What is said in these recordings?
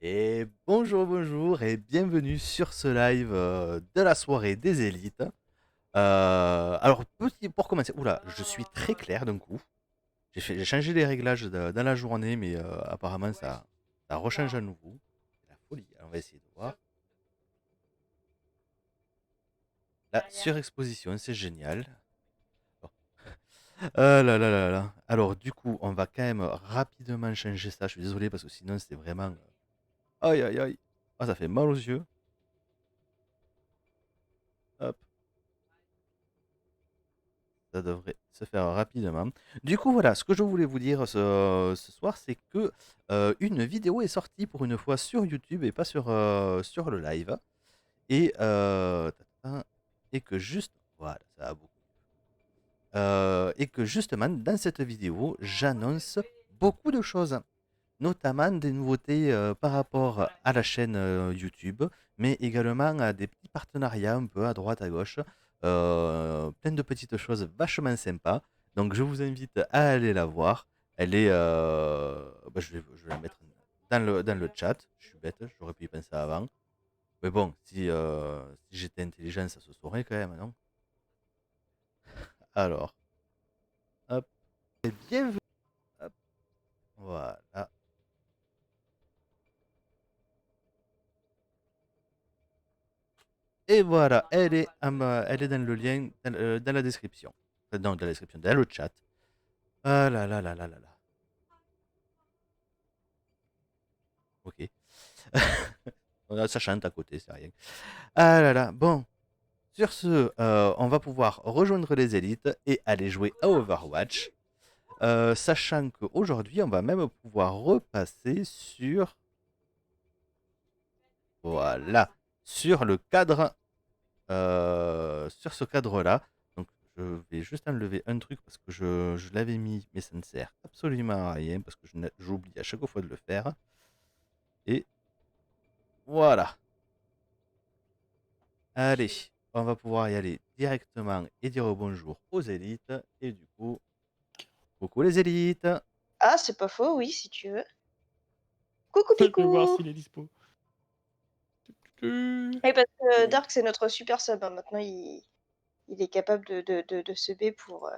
Et bonjour, bonjour et bienvenue sur ce live de la soirée des élites. Alors, pour commencer, oula, je suis très clair d'un coup. J'ai changé les réglages dans la journée, mais apparemment ça rechange à nouveau. C'est la folie. Alors, on va essayer de voir. La surexposition, c'est génial. Bon. Ah là là là là. Alors, du coup, on va quand même rapidement changer ça. Je suis désolé parce que sinon, c'était vraiment. Aïe aïe aïe. Ah, ça fait mal aux yeux. Hop. Ça devrait se faire rapidement. Du coup, voilà, ce que je voulais vous dire ce soir, c'est que une vidéo est sortie pour une fois sur YouTube et pas sur le live. Et, et que juste, voilà, ça va beaucoup. Et que justement, dans cette vidéo, j'annonce beaucoup de choses, notamment des nouveautés par rapport à la chaîne YouTube, mais également à des petits partenariats un peu à droite, à gauche, plein de petites choses vachement sympas. Donc je vous invite à aller la voir. Elle est, je vais la mettre dans le chat. Je suis bête, j'aurais pu y penser avant. Mais bon, si j'étais intelligent, ça se saurait quand même, non? Alors, hop, et bienvenue. Hop, voilà. Et voilà, elle est dans le lien, dans la description. Dans la description, dans le chat. Ah là là là là là là. Ok. Ça chante à côté, c'est rien. Ah là là, bon. Sur ce, on va pouvoir rejoindre les élites et aller jouer à Overwatch. Sachant qu'aujourd'hui, on va même pouvoir repasser sur... Voilà. Sur le cadre sur ce cadre-là. Donc, je vais juste enlever un truc parce que je l'avais mis, mais ça ne sert absolument à rien parce que j'oublie à chaque fois de le faire. Et voilà. Allez, on va pouvoir y aller directement et dire bonjour aux élites. Et du coup, coucou les élites. Ah, c'est pas faux, oui, si tu veux. Coucou Je vais voir Picou! s'il est dispo. Et parce que Dark, c'est notre super sub, hein. Maintenant, il est capable de subber pour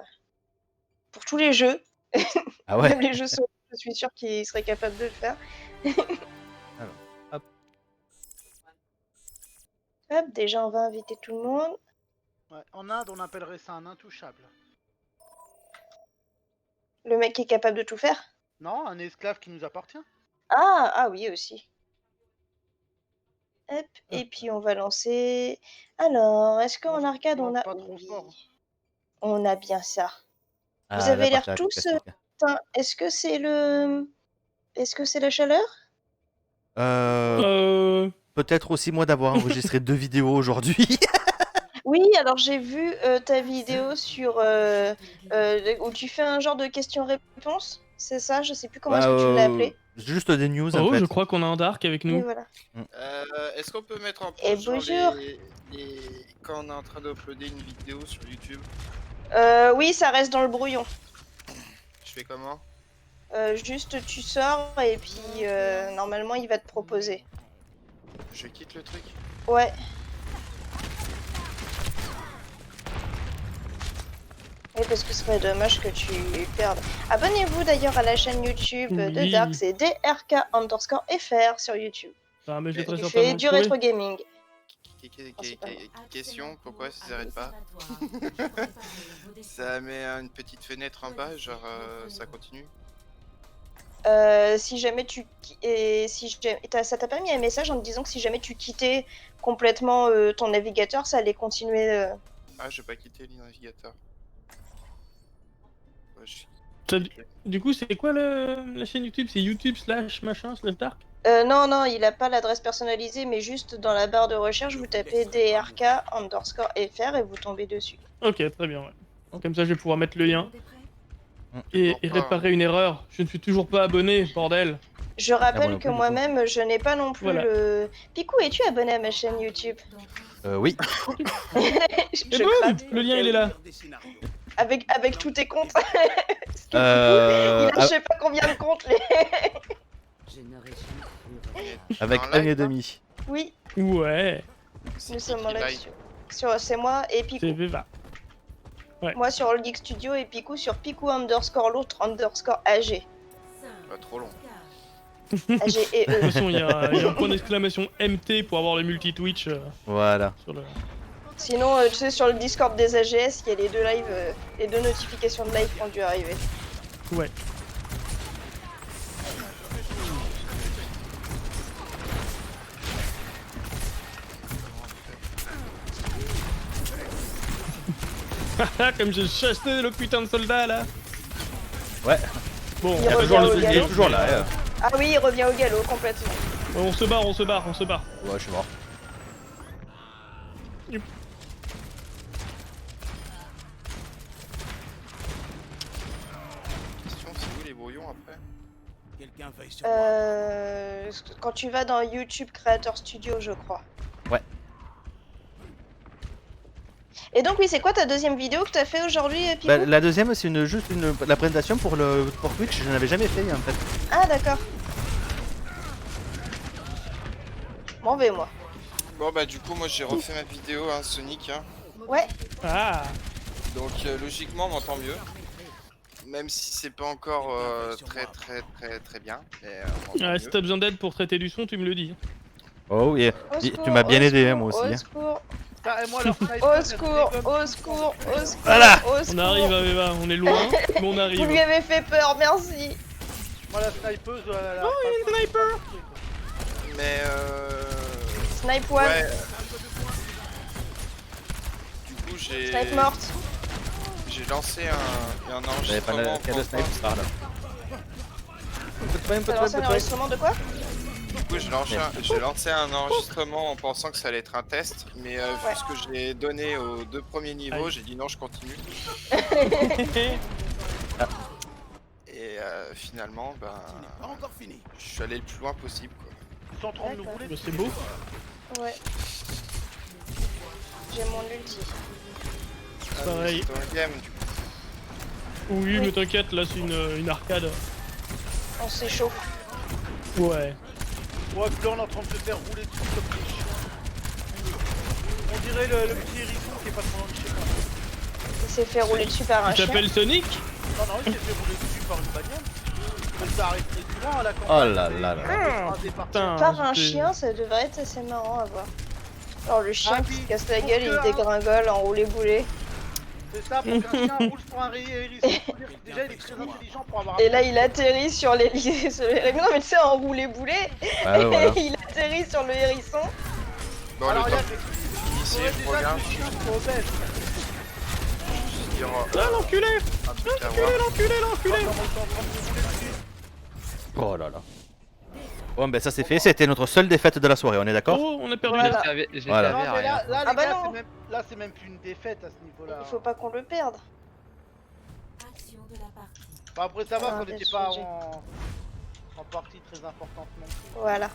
tous les jeux. Ah ouais. Même les jeux solo, je suis sûre qu'il serait capable de le faire. Alors, hop. Hop, déjà, on va inviter tout le monde. Ouais, en Inde, on appellerait ça un intouchable. Le mec qui est capable de tout faire? Non, un esclave qui nous appartient. Ah oui, aussi. Hop, et puis on va lancer... Alors, est-ce qu'en arcade, on a... Pas trop Oui, fort. on a bien ça. Vous Ah, la avez partie l'air tous... classique. Est-ce que c'est le... Est-ce que c'est la chaleur? Peut-être aussi moi d'avoir enregistré 2 vidéos aujourd'hui. Oui, alors j'ai vu ta vidéo sur où tu fais un genre de question-réponse, c'est ça? Je sais plus comment est-ce que tu l'as appelé. Juste des news en Oh, je fait. crois qu'on a un Dark avec Oui, nous. voilà. Est-ce qu'on peut mettre en Et pause genre bonjour. quand on est en train d'uploader une vidéo sur YouTube? Oui, ça reste dans le brouillon. Je fais comment? Juste tu sors et puis normalement il va te proposer. Je quitte le truc? Ouais. Oui, parce que ce serait dommage que tu perdes. Abonnez-vous d'ailleurs à la chaîne YouTube de Oui. Dark, c'est DRK_FR sur YouTube. Ah, mais je Mais devrais Il certainement fait le du trouver. rétro gaming. Question, pourquoi ça s'arrête pas? Ça met une petite fenêtre en bas, genre ça continue? Si jamais ça t'a pas mis un message en te disant que si jamais tu quittais complètement ton navigateur, ça allait continuer. Ah, j'ai pas quitté le navigateur. Ouais, Du coup, c'est quoi la chaîne YouTube? C'est YouTube / machin / Dark? Non, il a pas l'adresse personnalisée, mais juste dans la barre de recherche, vous tapez DRK_FR et vous tombez dessus. Ok, très bien, ouais. Comme ça, je vais pouvoir mettre le lien. Et Pourquoi, réparer une erreur. Je ne suis toujours pas abonné, bordel. Je rappelle que moi-même, je n'ai pas non plus Voilà. le... Picou, es-tu abonné à ma chaîne YouTube? Oui. Et boum, le lien, il est là. Avec tous tes comptes. Parce que Picou, il a je sais pas combien de comptes. Avec un 1 et live, là demi. Oui, Ouais, C'est nous qui sommes en qui live live c'est moi et Picou. c'est Veva. Moi sur All Geek Studio et Picou sur Picou_l'autre_AG. Pas trop long. AG et De toute E. façon, il y a un point d'exclamation MT pour avoir le multi-Twitch Voilà. sur le... Sinon, tu sais, sur le Discord des AGS, il y a les deux lives, les deux notifications de live qui ont dû arriver. Ouais. Comme j'ai chassé le putain de soldat là. Ouais. Bon, Il on, revient va au Il est galop. toujours là. Ah oui, il revient au galop complètement. on se barre, on se barre, on se barre. Ouais, je suis mort. Question, c'est où les brouillons après? Quand tu vas dans YouTube Creator Studio, je crois. Ouais. Et donc oui, c'est quoi ta deuxième vidéo que t'as fait aujourd'hui, Picou? Bah, la deuxième, c'est la présentation pour Twitch. Je n'avais jamais fait en fait. Ah d'accord. M'en vais moi. Bon bah du coup moi j'ai refait ma vidéo hein, Sonic hein. Ouais. Ah, Donc logiquement on m'entend mieux. Même si c'est pas encore très bien. Mais, on m'entend si mieux. t'as besoin d'aide pour traiter du son, tu me le dis. Oh, et Au tu secours, m'as bien au aidé, hein, secours, moi aussi. Au hein. secours, Putain, et moi, leur sniper, au elle secours, dégomme au tout secours, le temps. au secours, Voilà. au On secours. arrive, Eva, on est loin, mais on Vous arrive. lui avez fait peur, merci. Moi, la snipeuse, elle a Oh, il y a une sniper. Mais Snipe one, ouais. Du coup snipe morte. j'ai lancé un J'avais pas enregistrement. le cas de snipe par là. T'as lancé un enregistrement de quoi? Du coup j'ai lancé un enregistrement en pensant que ça allait être un test, mais vu ce que j'ai donné aux 2 premiers niveaux, Aïe. j'ai dit non je continue. Et finalement bah je suis allé le plus loin possible quoi. Ils sont en train de nous D'accord. rouler. Bah, c'est beau. Ouais. J'ai mon ulti. Ah, Pareil. mais c'est un game du coup. Oui, mais t'inquiète, là c'est une arcade. On s'échauffe. Ouais. Ouais, puis là, on est en train de se faire rouler dessus comme des chiens. On dirait le petit hérisson qui est pas trop loin de chez moi. Il s'est fait rouler dessus par un Tu chien. t'appelles Sonic? Non, non, il s'est fait rouler dessus par une bagnole. Mais ça arrive très souvent à la campagne. Oh là là là. Ah, putain. Par un j'étais- chien, ça devrait être assez marrant à voir. Alors le chien Ah, qui puis, se casse la pour gueule, que il un- dégringole en roulé-boulé. C'est ça, pour qu'un chien roule sur un hérisson. Déjà, il est très intelligent pour avoir Et là, il atterrit sur les sur le... Non mais tu sais, en roulé-boulé, Ah ouais, voilà. il atterrit sur le hérisson. Bon Alors, le temps regarde, de finissez, faudrait je déjà regarde, que les chiens soient obèses. je dire Ah, l'enculé. un truc à voir. L'enculé. Attends, on est en train de se rouler dessus. Oh là là. Bon, ben ça c'est fait. C'était notre seule défaite de la soirée, on est d'accord? Oh, on a perdu Voilà. la... Voilà. Non, mais là, Ah les bah gars, non. là, c'est même plus une défaite à ce niveau-là. Il faut pas qu'on le perde. Bah, après, ça va, Ah, qu'on bien n'était sûr, pas j'ai- en partie très importante non plus. Voilà.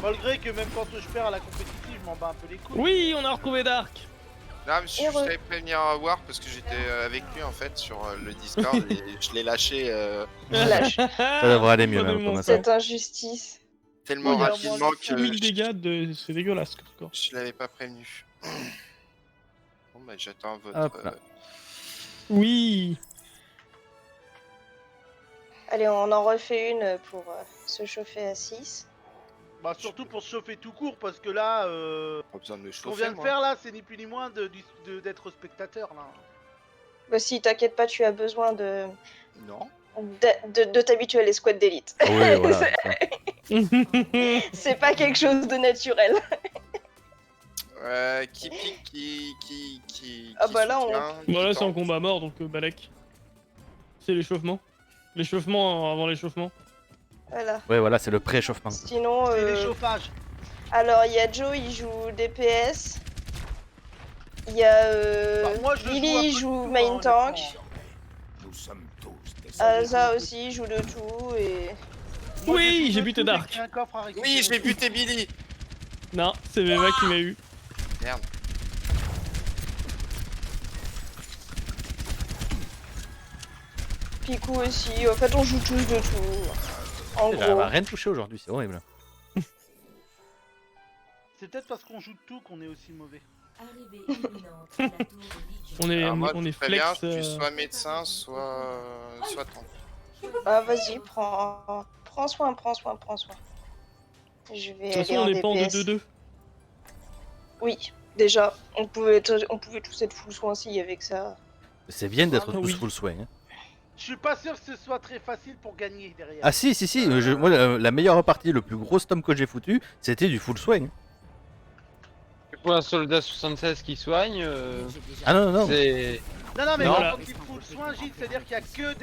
Malgré que même quand je perds à la compétitive, je m'en bats un peu les couilles. Oui, on a retrouvé Dark. Non mais je Heureux. savais prévenir War parce que j'étais avec lui en fait sur le Discord et je l'ai lâché Lâche. Ça devrait aller mieux Ça même démonte. comme ça. Cette injustice. tellement Oh, il y a rapidement que 6000 dégâts, c'est dégueulasse comme score. je l'avais pas prévenu. Bon bah j'attends votre... Hop là. Oui. Allez, on en refait une pour se chauffer à 6. Bah, surtout pour se chauffer tout court, parce que là, pas besoin de me ce qu'on chauffer vient de moi. faire là, c'est ni plus ni moins d'être spectateur là. Bah si, t'inquiète pas, tu as besoin de Non. t'habituer à les squads d'élite. Ah oui, voilà. ça. C'est pas quelque chose de naturel. Qui pique, qui Ah bah là, on- soutient, qui Voilà, c'est un tente. combat mort, donc Balek. C'est l'échauffement. L'échauffement avant l'échauffement. Voilà. Ouais, voilà, c'est le pré-échauffement. Sinon, C'est l'échauffage. alors il y a Joe, il joue DPS. Il y a Bah, moi, je joue un Billy, peu il de joue tout, main hein, tank. honnêtement. Asa aussi, il joue de tout et Moi, Oui, je joue j'ai de buté tout, Dark. mais qu'il y a un coffre à récupérer. Oui, j'ai buté Billy. Non, c'est Veva qui m'a eu. Merde. Picou aussi. En fait, on joue tous de tout. En J'arrive à gros. rien toucher aujourd'hui, c'est horrible. C'est peut-être parce qu'on joue tout qu'on est aussi mauvais. On est, Alors moi, on est très flex. bien, je suis soit médecin, soit tank. Ah, vas-y, prends soin. Je vais De toute aller façon, en on est pas en DPS. 2-2-2. Oui, déjà, on pouvait tous être full soin s'il y avait que ça. C'est bien d'être Ah tous oui. full soin. Hein. Je suis pas sûr que ce soit très facile pour gagner derrière. Ah si, moi, la meilleure partie, le plus gros stomp que j'ai foutu, c'était du full soin. Hein. Pour un soldat 76 qui soigne, Ah non. c'est... Non, mais Non, quand là. on dit full soin, Gilles, c'est-à-dire qu'il y a que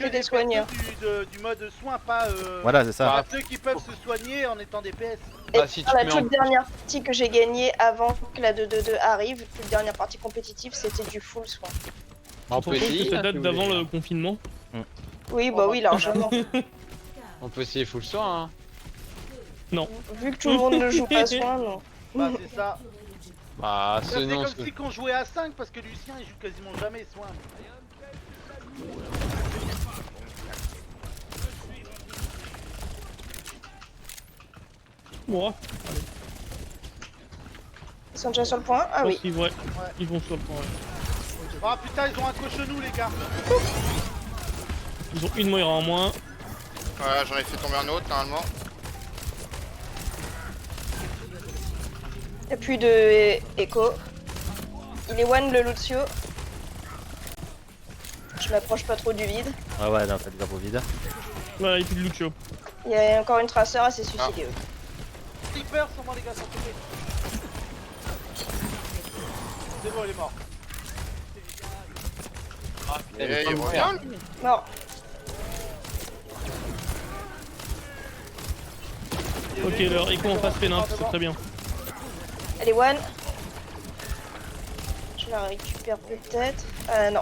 des des soigneurs. personnes du mode soin, pas Voilà, c'est ça. pas ceux qui peuvent se soigner en étant DPS. Et Bah, si tu la mets en... toute dernière partie que j'ai gagnée avant que la 2-2-2 arrive, toute dernière partie compétitive, c'était du full soin. On peut Surtout que essayer. ça hein, date si vous d'avant voulez. le confinement. Oui, bah oui, largement. On peut essayer full soin, hein. Non. Vu que tout le monde ne joue pas soin, non. Bah, c'est ça. Bah, Ça, c'est non, comme si qu'on jouait à 5 parce que Lucien il joue quasiment jamais soin. Moi, Ils sont déjà sur le point? Ah je oui. pense qu'ils vont, ils vont sur le point. Ouais. Ah putain, ils ont un cochonou, les gars. Ils ont une Moira en moins. Voilà, j'en ai fait tomber un autre normalement. Et puis de Echo. Il est one le Lucio. Je m'approche pas trop du vide. Ah ouais, non, faites gaffe au vide. Voilà, il fait de Lucio. Il y a encore une traceur, elle s'est suicidée. Reaper, sûrement, les gars, sont tombés. C'est bon, il est mort. Et va il pas revient. Mort. Ok, leur écho en face péninte, c'est très bien. Elle est one. Je la récupère peut-être. Non.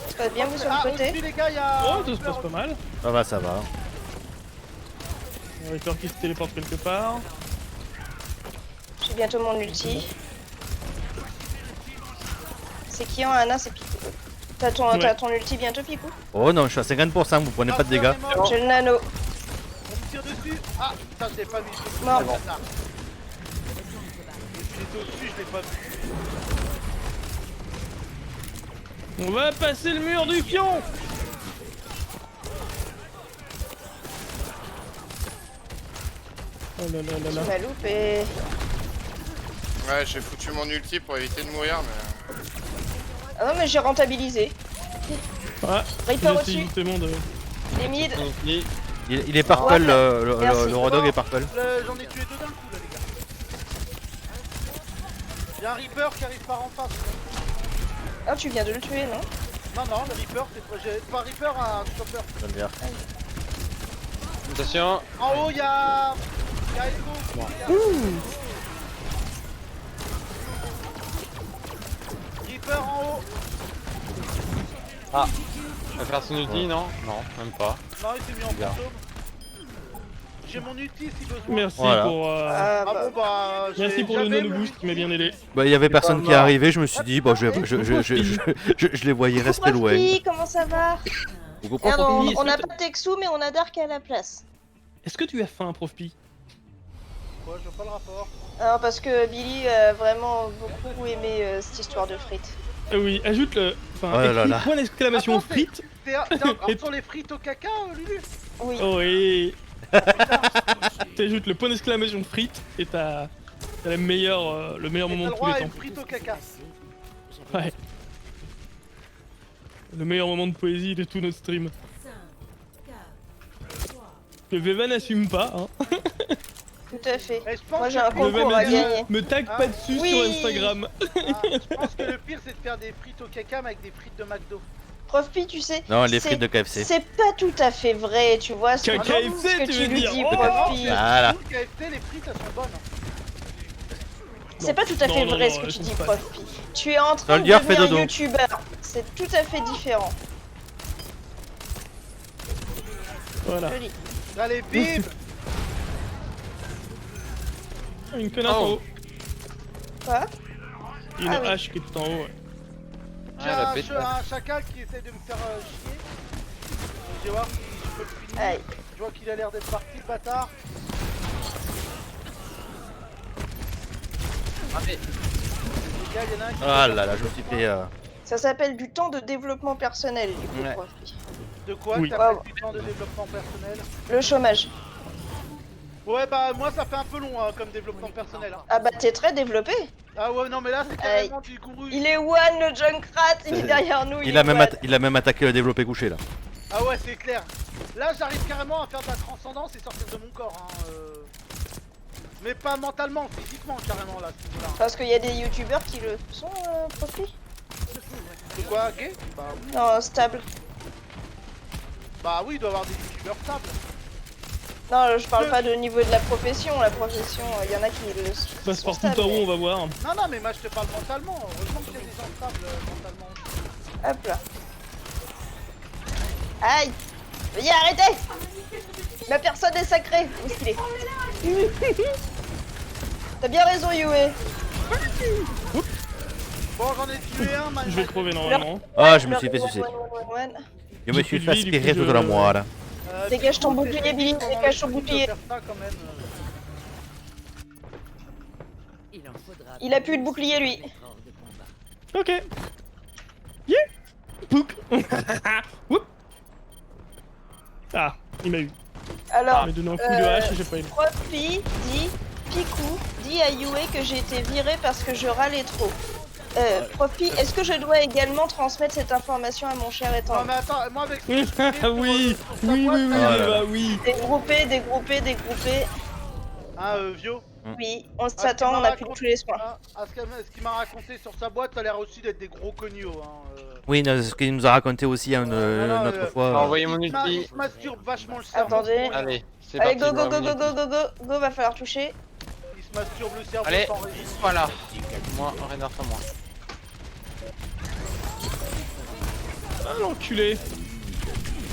Ça se passe bien vous sur le côté? Au-dessus, les gars, il y a. Oh, ça se passe pas mal. Ça va. On va Reaper qui se téléporte quelque part. J'ai bientôt mon ulti. C'est qui en Anna? C'est Picou. T'as ton ulti bientôt, Picou? Oh non, je suis à 50%, vous prenez pas de dégâts. J'ai le nano. On me tire dessus. Ah, putain, je l'ai pas vu. Mort. J'étais au-dessus, je l'ai pas vu. On va passer le mur du fion. Oh là là là là. Tu m'as loupé. Ouais, j'ai foutu mon ulti pour éviter de mourir, mais... Ah non, mais j'ai rentabilisé. Ouais, Reaper j'essaie au-dessus. justement de... Les mid. Ok. Il est purple, Ouais, le merci. Rodog est purple. J'en ai tué deux d'un coup, là, les gars. Il y a un Reaper qui arrive par en face. Ah, tu viens de le tuer, non? Non, le Reaper, c'est pas Reaper, un stopper. J'aime bien. Attention. En haut, il y a Echo. Reaper en haut. Il va faire son ulti, non? Non, même pas. Non, il s'est mis en Bien. fantôme. J'ai mon ulti si besoin. Merci Voilà. pour... Ah, Ah bah. bon, bah. Merci pour le j'avais nano mon boost qui m'a ulti. bien aidé. Bah, il y avait personne qui est mort. arrivé, je me suis dit, bon, je les voyais rester loin. Profil, comment ça va? Vous Ah, comprenez non, Profil, on n'a est-ce que pas de Texu, mais on a Dark à la place. Est-ce que tu as faim, Prof Pi? Ouais, je vois pas le rapport. Alors, parce que Billy a vraiment beaucoup aimé cette histoire de frites. Ah oui, ajoute le... Enfin, Oh là écris là. point d'exclamation Attends, frites. T'es encore sur les frites au caca, Lulu? Oui. Oh oui. T'ajoutes le point d'exclamation frites et t'as le meilleur Et moment t'as de le tous les droit à temps. une frite au caca. Ouais. Le meilleur moment de poésie de tout notre stream. Que Veva n'assume pas, hein. Tout à fait. Mais je pense Moi, j'ai que un le pire, Veva concours m'a à dit, gagner. me tag Ah. pas dessus Oui. sur Instagram. je pense que le pire c'est de faire des frites au caca mais avec des frites de McDo. Prof Pi, tu sais. Non, les c'est- frites de KFC. C'est pas tout à fait vrai, tu vois. Ce que, KFC, ce que tu tu veux lui dire. dis, Oh, Prof Pi. Voilà. Nous, le KFC, les frites elles sont bonnes. C'est pas tout à fait Non, vrai non, ce que je tu dis, comprends pas. Prof Pi. Tu es en train de Soldier fait devenir dodo. youtubeur. C'est tout à fait différent. Voilà. Joli. Allez, bim. Une connasse en Oh. haut. Quoi? Et une Ah oui. hache qui est tout en haut. Ouais. J'ai Ah, la un, bête. un chacal qui essaie de me faire chier. Je vais voir si je peux le finir. Aïe. Je vois qu'il a l'air d'être parti, le bâtard. Ah, mais Les gars, il y en a un qui... Ah là là, je me suis fait. Ça s'appelle du temps de développement personnel, du coup, Ouais. Profit. De quoi Oui. t'appelles Wow. du temps de développement personnel? Le chômage. Ouais, bah moi ça fait un peu long hein, comme développement personnel. Hein. Ah bah t'es très développé. Ah ouais, non mais là c'est carrément du gourou. Il est one, le Junkrat, il est derrière nous. Il est a même, one. il a même attaqué le développé couché là. Ah ouais, c'est clair. Là j'arrive carrément à faire de la transcendance et sortir de mon corps. Hein, Mais pas mentalement, physiquement carrément là, ce niveau-là. Parce qu'il y a des youtubeurs qui le sont, Profit. De quoi, gay? Bah oui. Non, stable. Bah oui, il doit y avoir des youtubeurs stables. Non, je parle pas de niveau de la profession. La profession, il y en a qui le sont. Passe par stables, tout en haut, mais- on va voir. Non, non, mais moi je te parle mentalement. Heureusement qu'il y a des gens stables mentalement. Hop là. Aïe. Veuillez arrêter. Ma personne est sacrée. Où est-ce qu'il est? T'as bien raison, Yue. Bon, j'en ai tué un, Je vais crever normalement. Ah, je me suis fait sucer. One. Je me J'ai suis plus fait de vie, du aspirer coup, toute la je- moelle. Dégage ton bouclier, Billy, dégage ton bouclier. Faire ça, quand même, Il a plus de bouclier, lui. Ok. Yeah. Pouk. Whoop. Ah, il m'a eu. Alors, Il m'a donné un coup de hache et j'ai pas eu. Profit dit, Picou dit à Yue que j'ai été viré parce que je râlais trop. Profit, est-ce que je dois également transmettre cette information à mon cher Non étendard? mais attends, moi avec Oui, oui, oui, oui, bah oui. Dégroupé, dégroupé, dégroupé. Hein, Vio? Oui, on s'attend, on a plus tous les soins. Ce qu'il m'a raconté sur sa boîte, ça a l'air aussi d'être des gros cognos. Hein, Oui, c'est ce qu'il nous a raconté aussi une autre Bah, fois. envoyez mon il ulti. se masturbe vachement le cerveau. Attendez. Allez, c'est Allez, parti. go, go, voilà go, mon go, ulti. go, go, go, go, va falloir toucher. Il se masturbe le cerveau Allez, sans raison. voilà. Moi, Renard sur moi. Ah l'enculé.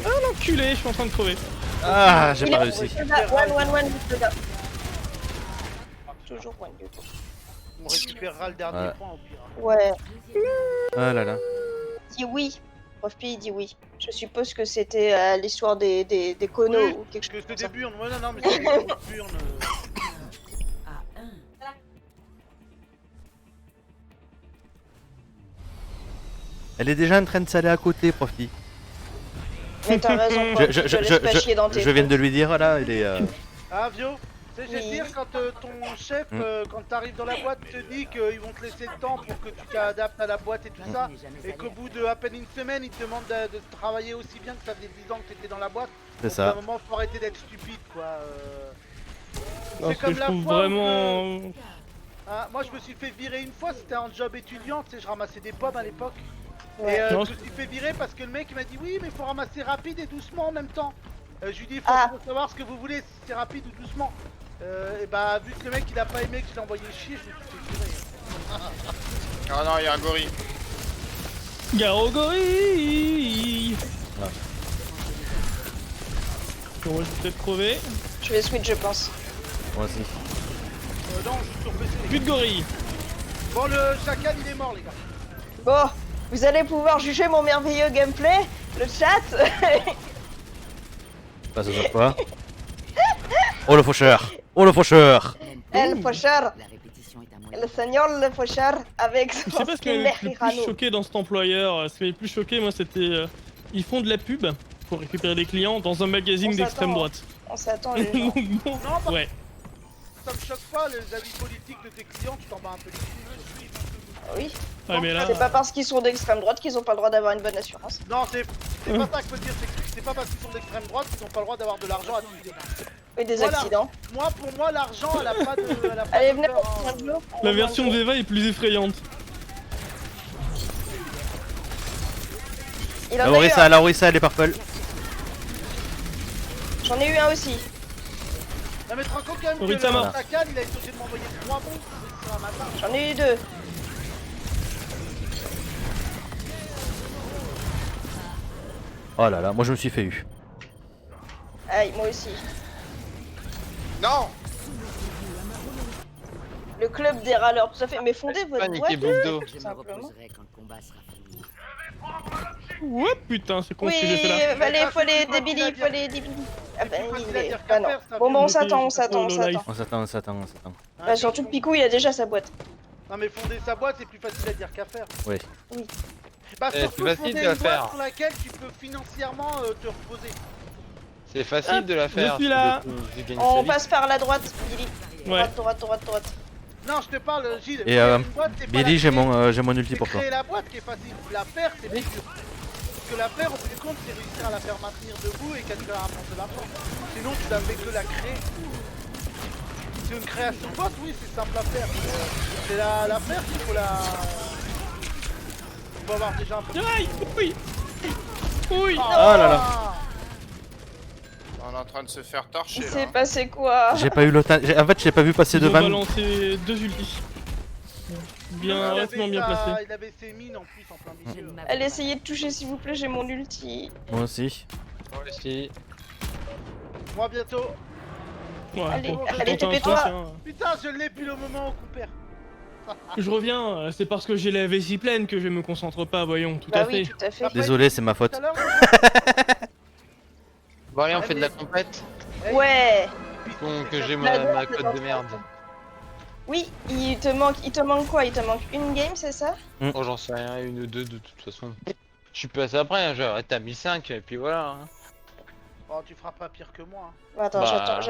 Ah l'enculé, je suis en train de crever. Ah, j'ai Il pas est- réussi. One, le gars. Toujours one, du coup. On récupérera le dernier Ouais. point au pire. Hein. Ouais, Ah là là. dit oui. Profit dit oui. Je suppose que c'était l'histoire des conos Oui, ou quelque chose Que ce comme ça. début, on... ouais, non, mais c'est des burnes. Elle est déjà en train de s'aller à côté, Profit. Mais t'as raison, Je, Profit, je, je, te laisse pas je- chier dans tes je viens trucs. de lui dire là, il est. Ah, Vio? Tu sais, je vais te Oui. dire, quand ton chef, quand t'arrives dans la boîte, te dit qu'ils vont te laisser le temps pour que tu t'adaptes à la boîte et tout ça, et qu'au bout de à peine une semaine, ils te demandent de travailler aussi bien que ça faisait 10 ans que t'étais dans la boîte. C'est Donc, à un ça. moment, faut arrêter d'être stupide, quoi. Parce que comme je la trouve fois où vraiment. Ah, moi, je me suis fait virer une fois, c'était un job étudiant, tu sais, je ramassais des pommes à l'époque. Ouais. Et Non, je me suis fait virer parce que le mec il m'a dit oui, mais il faut ramasser rapide et doucement en même temps. Je lui dis, Ah. faut savoir ce que vous voulez, si c'est rapide ou doucement. Et bah, vu que le mec il a pas aimé que je l'ai envoyé chier, je me suis fait virer. Ah non, il y a un gorille. Garogori. Ah. Bon, moi, je vais peut-être crever. Je vais switch, je pense. Moi aussi. Non, je suis sur PC, les Plus gars. de gorille. Bon, le chacal il est mort, les gars. Bon, vous allez pouvoir juger mon merveilleux gameplay, le chat. Pas ce soir pas. Oh le faucheur. Oh le faucheur. El faucheur, La répétition est un moyen. le seigneur le faucheur avec Tu son sais pas ce qui skin m'a le plus Hirano. choqué dans cet employeur. Ce qui m'a le plus choqué, moi, c'était. Ils font de la pub pour récupérer des clients dans un magazine On d'extrême s'attend. droite. On s'attend les gens. Bon, Non, bah, ouais. ça me choque pas, les avis politiques de tes clients, tu t'en bats un peu les couilles. Oui, Ouais, mais là. c'est pas parce qu'ils sont d'extrême droite qu'ils ont pas le droit d'avoir une bonne assurance. Non, c'est pas ça que je veux dire, c'est pas parce qu'ils sont d'extrême droite qu'ils ont pas le droit d'avoir de l'argent à tuer. Oui, des Voilà. accidents. Moi, pour moi, l'argent, elle a pas de. Elle a pas Allez, de venez, valeur, on hein. prend de l'eau. La version de Veva est plus effrayante. Il La en a eu Orissa, un. la Orissa, elle est purple. J'en ai eu un aussi. Non mais tu te rends compte quand même que Orita mort. le Sakan il a été obligé de m'envoyer 3 bombes sur un matin. J'en ai eu deux. Oh là là, moi je me suis fait eu. Aïe, moi aussi. Non. Le club des râleurs, tout à fait. Mais fondez votre Paniqué, boîte, bouffe d'eau. Je me simplement. reposerai quand le combat sera fini. Ouais, putain, c'est con Oui, ce que j'ai fait là. allez, faut les C'est pas débili, facile à faut les débili. Ah bah, plus facile il à est... dire Bah qu'à non. faire, ça, Bon, vieux. on s'attend, on J'ai pas s'attend, on le live. s'attend. On s'attend. Bah, surtout que Picou, il a déjà sa boîte. Non mais fonder sa boîte c'est plus facile à dire qu'à faire. Oui. Bah C'est surtout facile fonder de la une boîte faire. sur laquelle tu peux financièrement te reposer. C'est facile de la faire. suis là. c'est de gagner On sa vie. passe par la droite, Billy. Ouais. Droite. Non je te parle Gilles, Et, faire une boîte, c'est pas Billy, la j'ai créer. mon ulti C'est pour toi. créer la boîte qui est facile, la faire c'est plus dur. Parce que la faire au bout du compte c'est réussir à la faire maintenir debout et qu'elle te rapporte de l'argent. Sinon tu n'avais que la créer. C'est une création de boîte, oui c'est simple à faire. C'est la faire qu'il faut la... Il faut avoir déjà un peu... Aïe, oui. Oui. Oh là là. On est en train de se faire torcher Il là. s'est hein. passé quoi? J'ai pas eu le temps. En fait, je l'ai pas vu passer Ils ont devant. balancé 2 ultis. Bien, Il relativement avait bien placé. Il avait ses mines en plus en plein milieu. Allez, essayez de toucher s'il vous plaît, j'ai mon ulti. Moi aussi. Moi aussi. Moi bientôt. Ouais, Allez, bon, allez, je tente un TP-toi. truc, hein. Putain je l'ai depuis le moment où on perd. Je reviens, c'est parce que j'ai la vessie pleine que je me concentre pas, voyons, tout Bah à oui, fait. tout à fait. Désolé, c'est ma faute. Tout à l'heure, Bon allez, on fait de la compète. Ouais. Donc j'ai La ma droite, code de merde. Oui, il te manque quoi? Il te manque une game, c'est ça? Oh j'en sais rien, une ou deux de toute façon. Je suis passé après, hein, j'ai arrêté à 1005 et puis voilà. Hein. Oh tu feras pas pire que moi. Attends, Bah.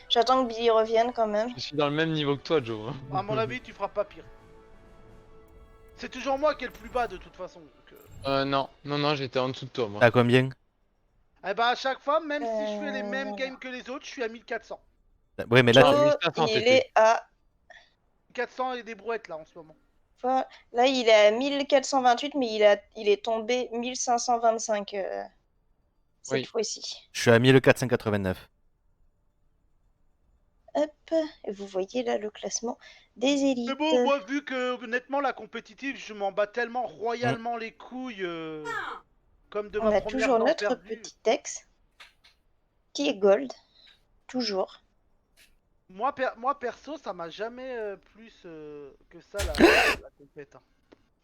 j'attends que Billy revienne quand même. Je suis dans le même niveau que toi Joe. Hein. À mon avis tu feras pas pire. C'est toujours moi qui est le plus bas de toute façon. Donc, Non, j'étais en dessous de toi moi. T'as combien? Eh bah à chaque fois, même si je fais les mêmes games que les autres, je suis à 1400. Ouais, mais là, Genre, Oh, 1500 il TP. est à... 400 et des brouettes là en ce moment. Là, il est à 1428, mais il est tombé 1525 cette Oui. fois-ci. je suis à 1489. Hop, et vous voyez là le classement des élites. Mais bon, moi vu que honnêtement la compétitive, je m'en bats tellement royalement les couilles. Comme de On ma a première toujours dans notre perdu. petit Dex qui est gold. Toujours. Moi perso, ça m'a jamais plus que ça la compète. Hein.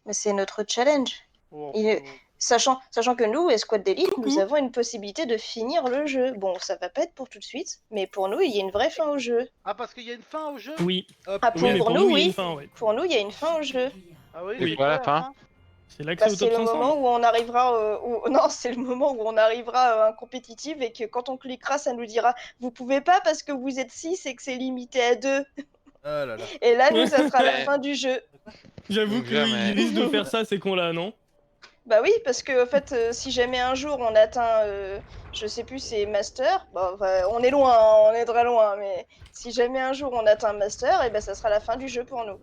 Mais c'est notre challenge. Oh, Il est- Sachant que nous, Escouade d'élite, nous Coucou. avons une possibilité de finir le jeu. Bon, ça va pas être pour tout de suite, mais pour nous, il y a une vraie fin au jeu. Ah parce qu'il y a une fin au jeu. Oui, Ah, oui, mais pour pour nous, nous, il y a oui. une fin, ouais. Pour nous, il y a une fin au jeu. Ah oui. Oui, c'est voilà, quoi, la fin. C'est l'accès Bah, au c'est top le 500. moment où on arrivera non, c'est le moment où on arrivera à un compétitif et que quand on cliquera, ça nous dira vous pouvez pas parce que vous êtes 6 et que c'est limité à 2. Oh là là. Et là, nous, ça sera la Ouais. fin du jeu. J'avoue Donc qu'ils jamais. risquent de faire ça, ces cons-là, non? Bah oui, parce que en fait, si jamais un jour on atteint, je sais plus, c'est Master, bah, on est loin, hein, on est très loin, mais si jamais un jour on atteint Master, et ben ça sera la fin du jeu pour nous.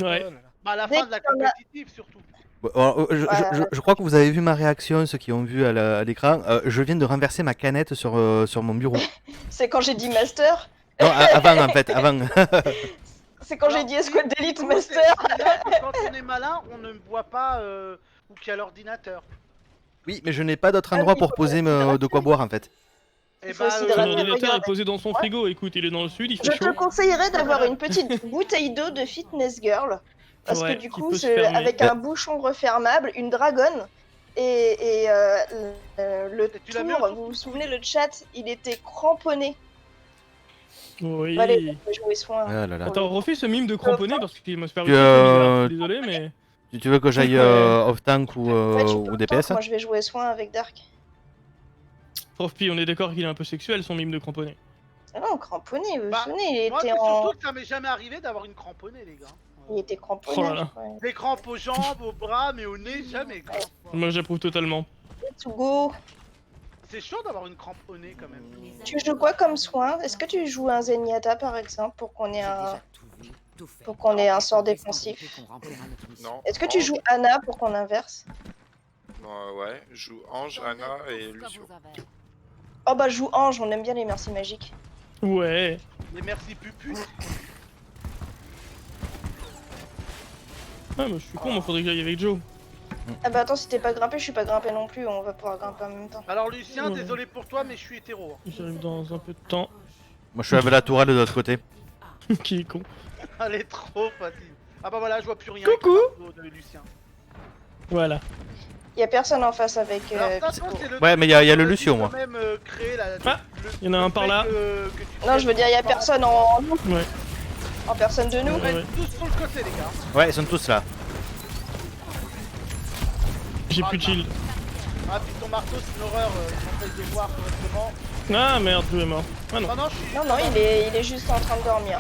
Ouais. Bah la Dès fin de la qu'on a- compétitive surtout. Bon, alors, je crois que vous avez vu ma réaction, ceux qui ont vu à l'écran. Je viens de renverser ma canette sur mon bureau. C'est quand j'ai dit Master, Non, avant en fait, avant. c'est quand j'ai Alors, dit Escouade d'élite nous, Master. c'est là que quand on est malin, on ne voit pas où qu'il y a l'ordinateur. Oui, mais je n'ai pas d'autre Ah endroit oui, pour faut poser considérer. de quoi boire en fait. Et Il faut aussi Son hydrater. ordinateur regarde. est posé dans son Ouais. frigo, écoute, il est dans le sud, il Je fait te chaud. conseillerais d'avoir une petite bouteille d'eau de Fitness Girl. Parce Ouais, que du qui coup, peut se fermer. avec un bouchon refermable, une dragonne, et le Et tu la mets tour, autour vous vous souvenez, le chat, il était cramponné. Oui. Allez, on va jouer soin. Ah là là. Attends, refais ce mime de cramponné parce qu'il m'a super Tu, bizarre. Je suis désolé, mais. Tu veux que j'aille Ouais. off-tank ou, Ouais, tu peux ou le DPS? temps, moi je vais jouer soin avec Dark. Prof Pi, on est d'accord qu'il est un peu sexuel son mime de cramponné. Ah non, cramponné, vous vous Bah, souvenez, il moi, était c'est en... surtout que ça m'est jamais arrivé d'avoir une cramponnée, les gars. Il était cramponné. Oh là là. ouais. Des crampes aux jambes, aux bras, mais au nez, jamais. Quoi. Moi j'approuve totalement. To go. C'est chaud d'avoir une crampe au nez quand même. Tu joues quoi comme soin? Est-ce que tu joues un Zenyatta par exemple pour qu'on ait un sort défensif? Non. Est-ce que tu Ange. joues Anna pour qu'on inverse? Ouais, je joue Ange, Anna et Lucio. Oh bah je joue Ange, on aime bien les merci magiques. Ouais. Les merci pupus. Ah, mais je suis con, moi faudrait que j'aille avec Joe. Ah bah attends, si t'es pas grimpé, je suis pas grimpé non plus, on va pouvoir grimper en même temps. Alors Lucien, Ouais. désolé pour toi, mais je suis hétéro. J'arrive dans un peu de temps. Moi je suis avec la tourelle de l'autre côté. Qui est con. Elle est trop facile. Ah bah voilà, je vois plus rien. Coucou. avec le perso de Lucien. Voilà. Y a personne en face avec. Alors ça, toi, Pipo. c'est le Ouais, truc mais y a que le tu Lucio, peux moi. même créer la... Ah, y en a un par là. Non, je veux dire, y a personne en Ouais. en personne de nous. Ouais, ouais. Tous sur le côté, les gars. Ouais, ils sont tous là. J'ai plus de shield. Ah, puis ton marteau, c'est une horreur. Ils m'ont fait les voir correctement. Ah merde, je est mort. Ah non. Non, non, je suis... Non, non, il est juste en train de dormir.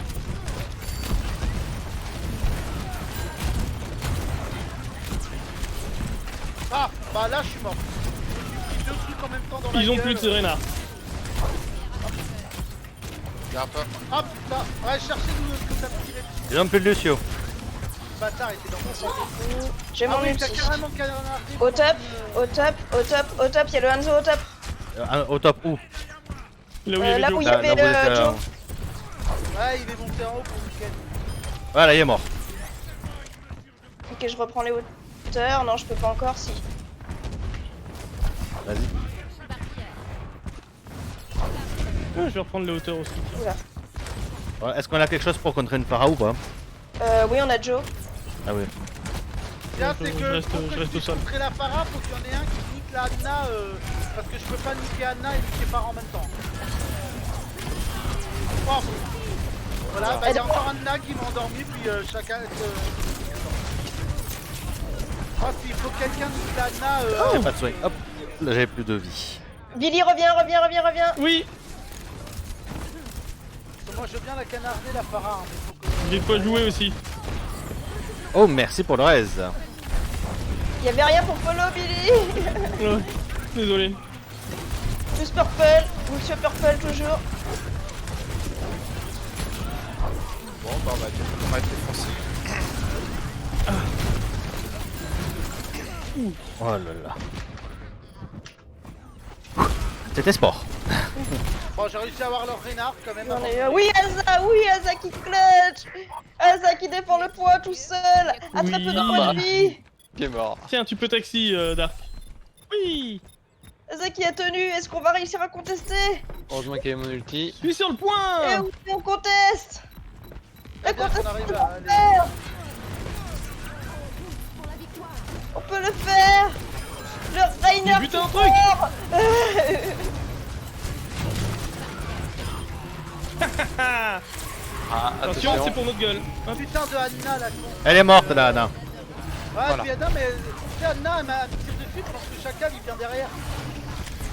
Ah, bah là, je suis mort. J'ai pris deux trucs en même temps dans la Ils ont gueule. plus de Serena. Garde pas. Ah, putain. Ouais, cherchez-nous ce que t'as tiré. Ils ont plus de Lucio. Le bâtard était dans mon sac. J'ai Ah mon oui, t'as ulti. carrément canardé. Au top, au top, au top, au top, y a le Hanzo au top. Au top où? Là où il y avait Là Joe. où il y Là, avait là où vous êtes, Joe. Ouais, il est monté en haut pour le week-end. Voilà, il est mort. Ok, je reprends les hauteurs. Non, je peux pas encore, si. Vas-y. Ah, je vais reprendre les hauteurs aussi. Oula. Ouais, est-ce qu'on a quelque chose pour contrer une Pharah ou pas? Oui, on a Joe. Ah oui. Bien, Je c'est que reste- pour je que reste je puisse au sol. contrer la para, faut qu'il y en ait un qui nique la Anna, parce que je peux pas niquer Anna et niquer para en même temps. Oh. Voilà, bah il y a encore Anna qui m'a endormi, puis chacun... Oh, s'il faut quelqu'un nique la Anna... Y'a pas de soin. Hop, là j'ai plus de vie. Billy, reviens. Oui, Moi je veux bien la canarder, la para, hein, mais faut que... j'ai pas joué aussi. Oh, merci pour le raise. Y avait rien pour follow, Billy. Ouais. Désolé. Plus Purple, Monsieur Purple toujours. Bon, bah on va être défoncé. Oh là là. C'était sport. Bon, j'ai réussi à avoir leur Reynard quand même. On avant. est... Oui, Asa qui clutch. Asa qui défend le point tout seul. À très peu de Oui. points de vie. Qui est mort. Tiens, tu peux taxi, Dark. Oui. Asa qui a tenu. Est-ce qu'on va réussir à contester? Heureusement qu'il y a mon ulti. Je suis sur le Eh point. oui, on conteste. La C'est bien qu'on conteste, arrive on à peut aller- le faire. On peut le faire. Le Rainer J'ai buté un qui truc. sort. Ah, Ah, attention, attention. c'est pour notre gueule. Hop. Putain de Anna là, con. Elle est morte là, Anna. Ouais, Voilà. puis Anna, mais tu sais, Anna, elle m'a tiré dessus parce que Chacal il vient derrière.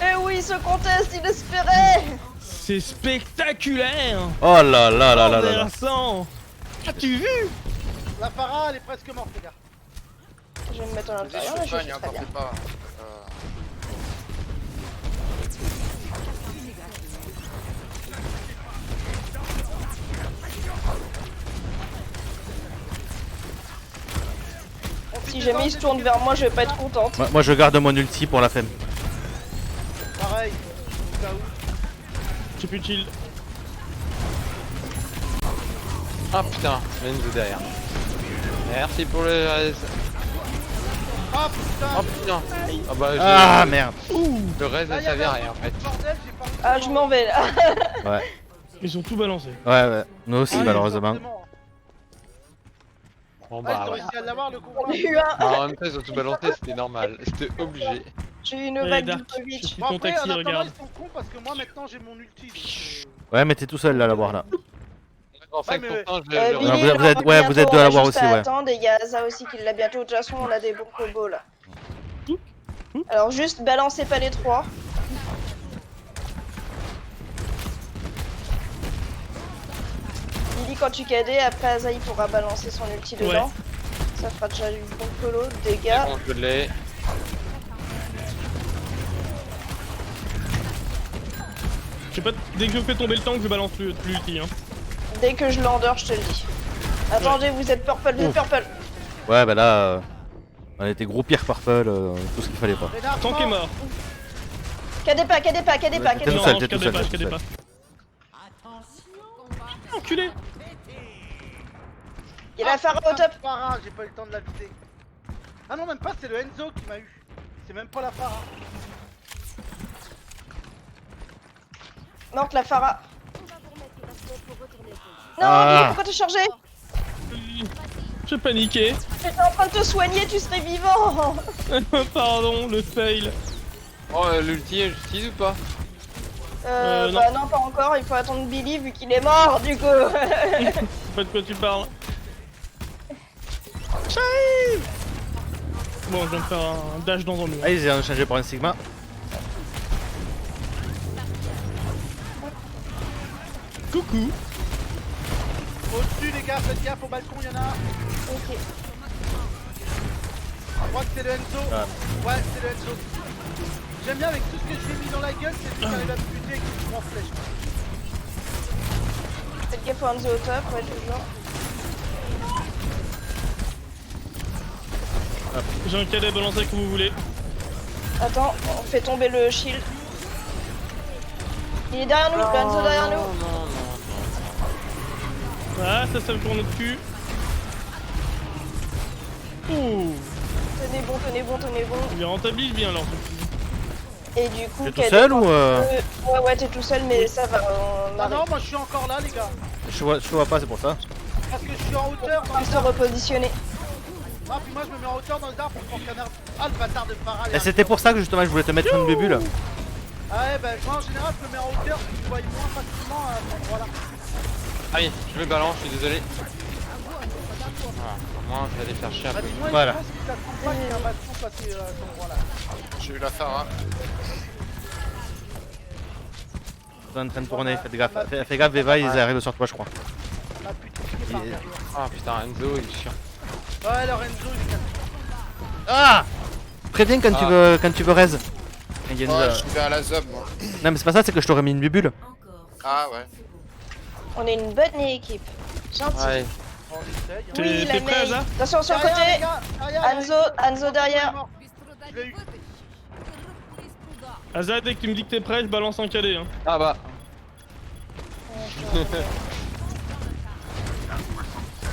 Eh oui, ce contest inespéré. C'est spectaculaire. Oh là là là là là là. Renversant. As-tu vu? La para, elle est presque morte, les gars. Je vais me mettre en Vas-y, intérieur, je là, suis je fan, suis y'a très encore bien. fait pas. Si jamais il se tourne vers moi, je vais pas être contente. Moi je garde mon ulti pour la femme. Pareil, au cas où. J'ai plus de shield. Ah putain, Lenzo derrière. Merci pour le raise. Ah putain. Oh putain. Ah bah Ah merde. le raise Là, ne y avait servait à un rien en fait. bordel, j'ai pas réussi Ah, à je m'en vais là. Ouais, Ils ont tout balancé. ouais. Nous aussi Ah, malheureusement. forcément. Bon Ouais, bah t'as ouais. réussi à l'avoir le combat. J'en ai eu un. Ah, en même temps ils ont tout balancé, c'était normal. C'était obligé. J'ai eu une Allez, vague Dark, je Djokovic. suis Bon ton après, en taxi, attendant, regarde. ils sont cons parce que moi maintenant j'ai mon ulti. Donc, Ouais, mais t'es tout seul là à la voir là. En fait, Ouais, mais- pourtant je Billy, le Non, vous il êtes- rentre ouais, vous êtes bientôt, deux à on a l'avoir juste aussi, ouais. attendre, et il y a Asa aussi qui l'a bientôt. De toute façon, on a des bons combos là. Alors, juste balancez pas les trois. Billy, quand tu KD, après Asa il pourra balancer son ulti Ouais. dedans. Ça fera déjà du bon colo, de C'est dégâts. bon, je l'ai. Je sais pas, dès que je fais tomber le tank, je balance l'ulti. Hein. Dès que je l'endors, je te le dis. Attendez, vous êtes purple, vous êtes purple. Ouais, bah là, on était gros pire purple, tout ce qu'il fallait pas. Reynard, Tank est mort. KD pas, KD pas, KD pas, T'es KD tout Non, pas. seul, je t'es tout cadais seul, pas, t'es je tout cadais seul. pas. Enculé. Il y a la Pharah au top. Para, j'ai pas eu le temps de la viser. Ah non, même pas, c'est le Enzo qui m'a eu. C'est même pas la para. Manque la Pharah. Non, Ah. Billy, pourquoi t'es chargé? J'ai paniqué. J'étais en train de te soigner, tu serais vivant. Pardon, le fail. Oh, l'ulti, j'utilise ou pas? Non. Bah non, pas encore, il faut attendre Billy vu qu'il est mort du coup. Je sais pas de quoi tu parles. J'arrive. Bon, je viens de faire un dash dans un mur. Ah, ils ont changé pour un Sigma. Coucou. Au-dessus les gars, faites gaffe au balcon, y'en a un. Ok. Je crois que c'est le Enzo. Ah. Ouais, c'est le Enzo. J'aime bien avec tout ce que je lui ai mis dans la gueule, c'est lui qui arrive à me buter avec une grande flèche. Faites gaffe au Hanzo au top, ouais, toujours. J'ai un cadet balancé que vous voulez. Attends, on fait tomber le shield. Il est derrière nous, le Hanzo derrière nous. Non. Ah, ça me tourne au cul. Ouh. Tenez bon, tenez bon, tenez bon. Il rentabilise bien alors. Et du coup, T'es tout Cadet, seul ou Ouais, t'es tout seul, mais ça va. On Ah arrive. non, moi je suis encore là les gars. je vois pas, c'est pour ça. Parce que je suis en hauteur dans On les se arbres. repositionner. Ah, puis moi je me mets en hauteur dans les arbres pour qu'on canard. Ah, le bâtard de Farah. Et c'était pour ça que justement je voulais te mettre une bubule. Ah ouais, bah moi en général je me mets en hauteur pour que tu vois moins facilement à cet endroit-là. Aïe, je me balance, je suis désolé. Voilà, au moins je vais aller faire chier un Bah peu. dis-moi, Voilà. je pense que ça te semble pas qu'il y a un baston passé à cet endroit-là. J'ai eu la Farah. Ils sont en train de tourner, faites gaffe. Fais gaffe, Veva, ils arrivent sur toi, je crois. On a pu te piquer par Et- derrière. Ah putain, Enzo, il est chiant. Ouais, alors Enzo il est cassé. Ah Préviens quand tu veux raise. Il y a une- Ouais, je vais à la zob moi. Non mais c'est pas ça, c'est que je t'aurais mis une bubule. Ah ouais. On est une bonne équipe. Gentil. Ouais. On essaye. T'es- Oui, la t'es prêt, main. Asa Attention sur le Derrière, les côté. gars, derrière, Hanzo derrière. Je l'ai eu. Azad, dès que tu me dis que t'es prêt, je balance un cadet. Hein. Ah bah,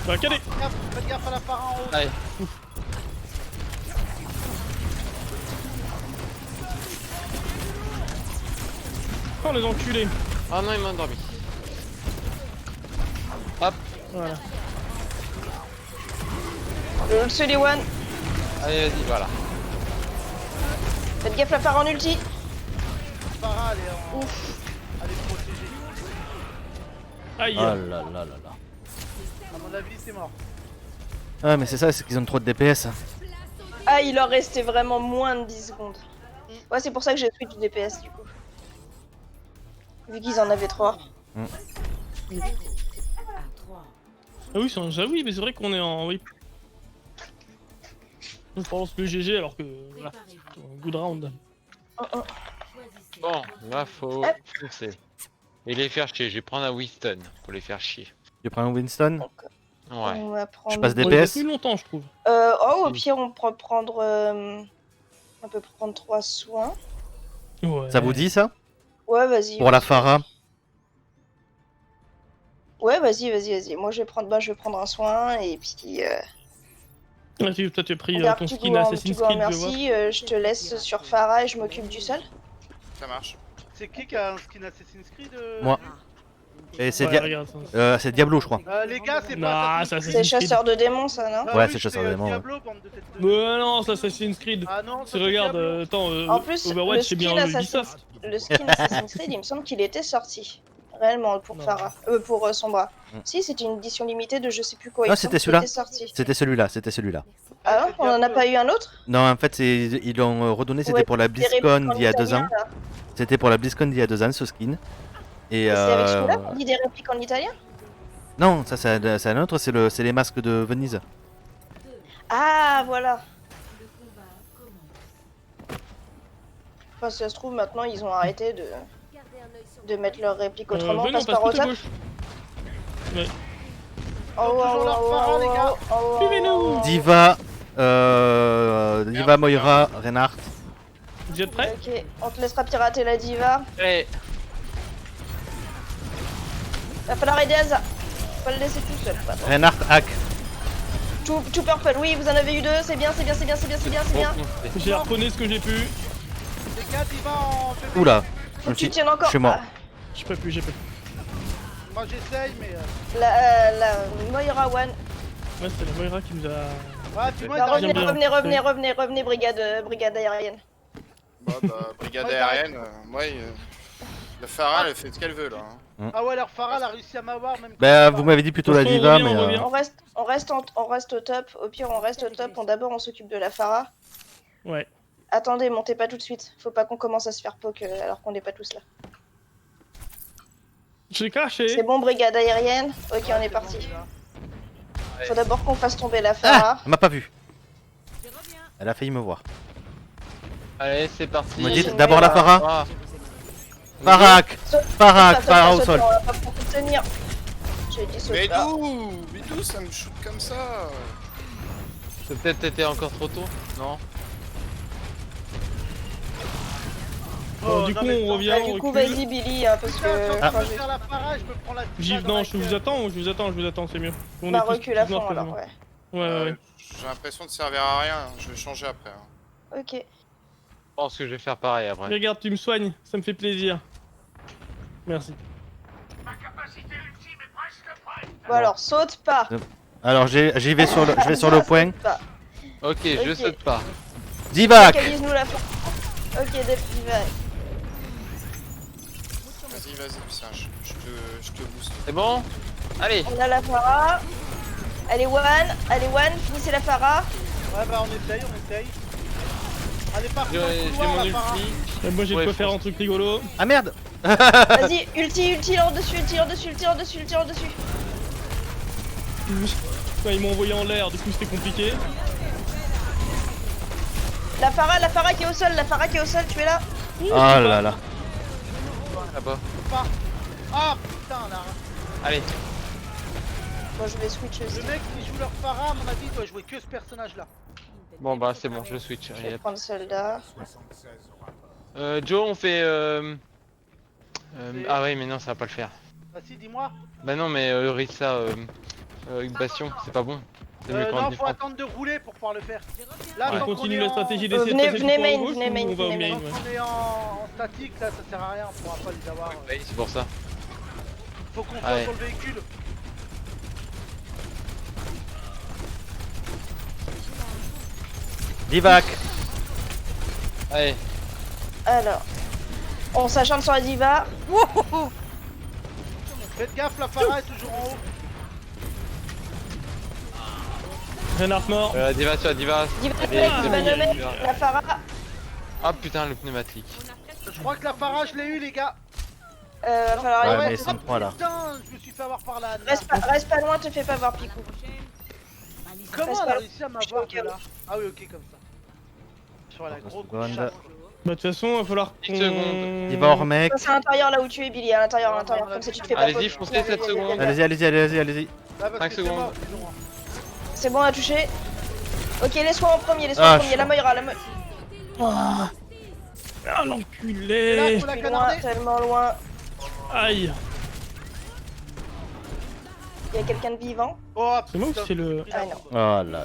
Bah, cadet. Faites gaffe à la Farah en haut. allez. Oh, les enculés. Ah non, il m'a endormi. Hop, Voilà. Le Sullivan. allez, vas-y, voilà. Faites gaffe la part en ulti. Farah elle est en. Elle est protégée. Aïe. Oh là là là là. À mon avis, c'est mort. Ah mais c'est ça, c'est qu'ils ont trop de DPS. Ah, il leur restait vraiment moins de 10 secondes. Ouais, c'est pour ça que j'ai switch du DPS du coup. Vu qu'ils en avaient 3. Ah oui, j'avoue, mais c'est vrai qu'on est en. Oui. Je pense le GG alors que. Voilà. Good round. Bon, là faut Hop. foncer. Et les faire chier, je vais prendre un Winston pour les faire chier. Tu prends un Winston. Ouais. On va prendre. Je passe des On est DPS. plus longtemps, je trouve. Oh, au pire, on peut prendre. On peut prendre 3 soins. Ouais. Ça vous dit ça? Ouais, vas-y. Pour la vas-y. Farah. Ouais, vas-y. Moi, je vais prendre un soin et puis. Ah, toi, tu as pris Regarde, ton tu skin go, Assassin's Creed, je vois. merci. Je te laisse sur Farah et je m'occupe du sol. Ça marche. C'est qui a un skin Assassin's Creed Moi. Et c'est Ouais, regarde ça. c'est Diablo, je crois. Les gars, c'est Non, pas ça, Assassin's C'est Assassin's Creed. chasseur de démons, ça, non Ah Ouais, oui, c'est chasseur de démons, Diablo, bande de têtes de. Ouais, non, c'est Assassin's Creed. Ah non, Tu ça, c'est regardes, Diablo. attends, En plus, Overwatch, le c'est bien skin Ubisoft. Le skin Assassin's Creed, il me semble qu'il était sorti. Réellement, pour Non. Farah. Pour Sombra. Mm. Si, c'était une édition limitée de je sais plus quoi. Non, il me c'était semble qu'il celui-là. était sorti. C'était celui-là. Ah non, on en a pas eu un autre? Non, en fait, ils l'ont redonné, c'était Ouais, pour la des répliques BlizzCon en d'il y a 2 italien, ans. là. C'était pour la BlizzCon d'il y a 2 ans, ce skin. Et Et c'est avec celui-là qu'on dit des répliques en italien? non, ça c'est un autre, c'est les masques de Venise. Ah, voilà. Enfin, si ça se trouve, maintenant, ils ont arrêté de mettre leurs répliques autrement. Venez, on Passe passe par au tout à top. gauche. toujours leur Farah, les gars. Suivez-nous. Diva, Moira, Reinhardt. Vous êtes prêts? Ok, on te laissera pirater la diva. Eh, Va falloir aider Asa. Faut pas le laisser tout seul. Quoi. Reinhardt, hack. Tout purple, oui, vous en avez eu 2, c'est bien. J'ai harponné ce que j'ai pu. Les gars, Diva en PvP. Oula, Faut que tu tiennes encore. je suis mort. Ah, J'ai pas pu. Moi j'essaye, mais. la Moira One. Ouais, c'est la Moira qui nous a. Ouais, puis moi, Bah, dans- revenez, bien. revenez, brigade aérienne. Brigade Ouais, aérienne, moi, la Farah, elle fait ce qu'elle veut là. Hein. Ah ouais, alors Farah, elle a réussi à m'avoir même. Bah, quand- vous m'avez dit plutôt la De toute façon, diva, on mais. revient. On reste au top. Au pire, on reste au top. D'abord, on s'occupe de la Farah. Ouais. Attendez, montez pas tout de suite. Faut pas qu'on commence à se faire poke alors qu'on n'est pas tous là. J'ai craché. C'est bon, brigade aérienne. Ok, on est c'est parti. bon, déjà. Faut d'abord qu'on fasse tomber la Farah. Ah, elle m'a pas vu. Elle a failli me voir. Allez, c'est parti. Vous me dites une d'abord la Moira. Farah. Ah. Farak, Saute, Farak, saute, Farah au saute, sol. on va pas pouvoir tenir. J'ai dit saute Mais pas. d'où ça me shoot comme ça? C'est peut-être été encore trop tôt, non? Bon, du non, coup, mais on non, revient, Bah, on du coup, recule. vas-y, Billy, hein, parce Putain, si on que. peut enfin, faire la Farah, je me prends la J'y... Non, je vous attends, c'est mieux. On Bah, est tous recule à noirs fond alors, quasiment. ouais. Ouais. J'ai l'impression de servir à rien, je vais changer après. Hein. Ok. Je pense que je vais faire pareil après. Regarde, tu me soignes, ça me fait plaisir. Merci. Bon, alors, saute pas. Alors, j'y vais sur le, je vais sur le point. Saute pas. Ok, je Ok. saute pas. Divac. Localise-nous la Farah. Ok, Divac. Vas-y, putain, je te booste. C'est bon? Allez. On a la Farah. Allez, one, finissez la Farah. Ouais, bah on essaye. Allez, parti J'ai dans le j'ai couloir, mon la ulti. Farah. Moi, j'ai de Ouais, quoi faire fonce. un truc rigolo. Ah merde. Vas-y, ulti en dessus. Ouais, ils m'ont envoyé en l'air, du coup, c'était compliqué. La Farah qui est au sol, tu es là. Oh là là. Là-bas. Pas. Ah putain, là. Allez. Moi, je vais switch aussi. Le mec qui joue leur Farah, à mon avis, doit jouer que ce personnage-là. Bon bah c'est bon, je switch. Je Allez, vais hop. prendre soldat. Joe, on fait. Ah oui, mais non, ça va pas le faire. Vas-y, dis-moi. Bah non, mais Rissa, Bastion, c'est pas bon. C'est mieux quand Non, on faut défend. attendre de rouler pour pouvoir le faire. Là, Ouais. tant On qu'on continue est la en- stratégie d'essayer de venez- passer venez du point main, gauche venez ou main, on va au venez main, main. ouais. Quand on est en statique, là, ça sert à rien, on pourra pas les avoir. Oui, c'est pour ça. Faut qu'on soit Ouais. sur le véhicule. Divac. Allez. Alors, on s'acharne sur la diva. Faites gaffe, la Farah est toujours en haut. Reinhardt mort. Diva sur la diva. Diva Allez, nomade, c'est diva bon. nomade, la Farah. Ah putain, le pneumatique. Je crois que la Farah, je l'ai eu, les gars. Va falloir Ouais, aller mais voir. ça me prend là. Putain, je me suis fait avoir par là. Reste pas loin, te fais pas voir, Picou. Comment reste elle a pas- réussi à m'avoir de là? Ah oui, ok, comme ça. Sur la grosse secondes. chatte. Bah, de toute façon, il va falloir 10 secondes. Diva hors mec. C'est à l'intérieur là où tu es, Billy, à l'intérieur, comme ça tu te fais pas Allez-y, poke. foncez 7 secondes. Allez-y. Là, parce 5 que c'est secondes. mort, sinon, hein. C'est bon, à toucher. Ok, laisse-moi en premier, Ah, la Moira, Ah, Là, l'enculé. faut la loin, canarder. tellement loin. Aïe. Il y a quelqu'un de vivant. Oh, C'est moi ou putain, c'est le... pris la Ah, non. merde. Oh là là.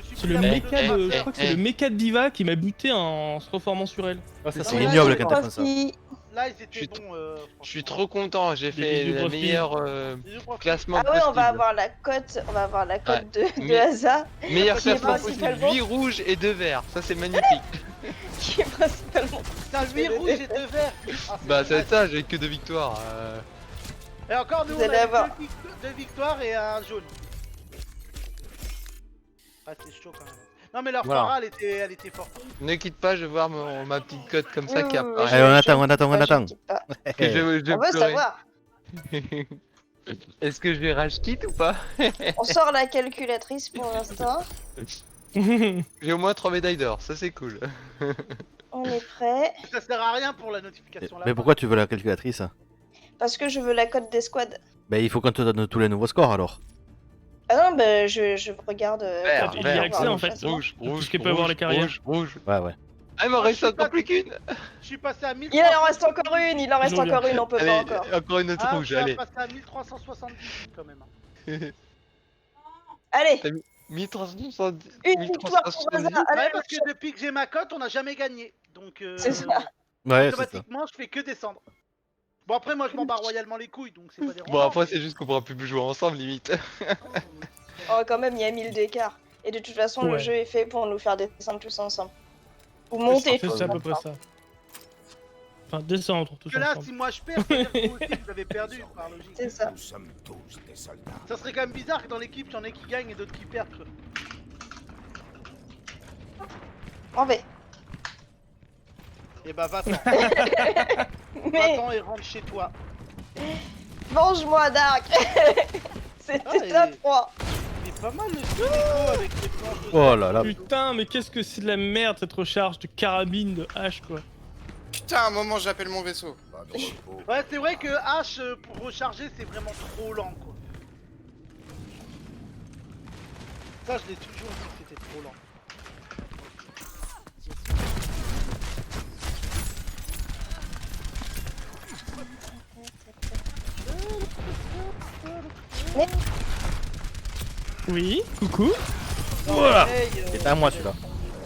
Je suis C'est le pris la méca merde de... ça. Je crois que c'est le méca de Diva qui m'a buté en se reformant sur elle. Ah, ça Non, c'est mais là, ignoble c'est quand t'as fait ça. Là, ils Je étaient suis bons. Je suis trop content, j'ai Des fait bisous, la profil. meilleure classement Ah ouais, on va possible. avoir la cote, de Mais- Asa, Meilleur qui est classement possible, principalement- 8 rouges et 2 verts, ça c'est magnifique. qui est principalement. Putain, 8 rouges et 2 verts. Ah, c'est Bah ça va dommage. être ça, j'ai que 2 victoires. Et encore, nous, Vous on allez a avoir- deux victoires et un jaune. Ah, c'est chaud quand même. Non, mais leur Voilà. Farah, elle était forte. Ne quitte pas, je vais voir ma petite cote comme ça qui Oui, oui, apparaît. Allez, on je- attend, je- on attend, on je- attend. je quitte pas. Que je vais On veut pleurer. savoir. Est-ce que je vais rage quit ou pas? On sort la calculatrice pour l'instant. J'ai au moins 3 médailles d'or, ça c'est cool. On est prêt. Ça sert à rien pour la notification là. Mais pourquoi tu veux la calculatrice? Parce que je veux la cote des squads. Bah il faut qu'on te donne tous les nouveaux scores alors. Ah non, bah je regarde. Vert, il y a vert, accès, en fait. rouge, Tout rouge, ce qui peut avoir les carrières. rouge, rouge. Ouais. Ah, il m'en Ah, reste je suis encore pas- plus qu'une. Je suis passé à 1000. Il en reste encore une, on peut Allez, pas encore. encore une autre Ah, rouge, je suis allez. passé à 1370 quand même. Allez, 1370. une victoire pour Asa. Allez, Ouais, parce que depuis que j'ai ma cote, on n'a jamais gagné. Donc, C'est ça. Ouais, c'est ça. automatiquement, je fais que descendre. Bon, après, moi, je m'en bats royalement les couilles, donc c'est pas dérangeant. Bon, après, c'est juste qu'on pourra plus jouer ensemble, limite. Oh, quand même, il y a 1000 d'écart. Et de toute façon, le Ouais. jeu est fait pour nous faire descendre tous ensemble. Ou monter tous C'est à peu ensemble. près ça. Enfin, descendre tous Parce que là, ensemble. si moi je perds, c'est-à-dire que vous aussi vous avez perdu, par logique. C'est ça. Ça serait quand même bizarre que dans l'équipe, il y en ait qui gagnent et d'autres qui perdent. Quoi. En V. Et bah va-t'en, Mais va-t'en et rentre chez toi. venge-moi, Dark. C'était ta et- proie. Il est pas mal le Sonico avec les planches de... Oh là là. Putain, mais qu'est-ce que c'est de la merde cette recharge de carabine de hache quoi. Putain, à un moment, j'appelle mon vaisseau. Ouais, c'est vrai que H pour recharger, c'est vraiment trop lent quoi. Ça, je l'ai toujours dit que c'était trop lent. Oui, coucou. Voilà. Hey, C'est à moi celui-là.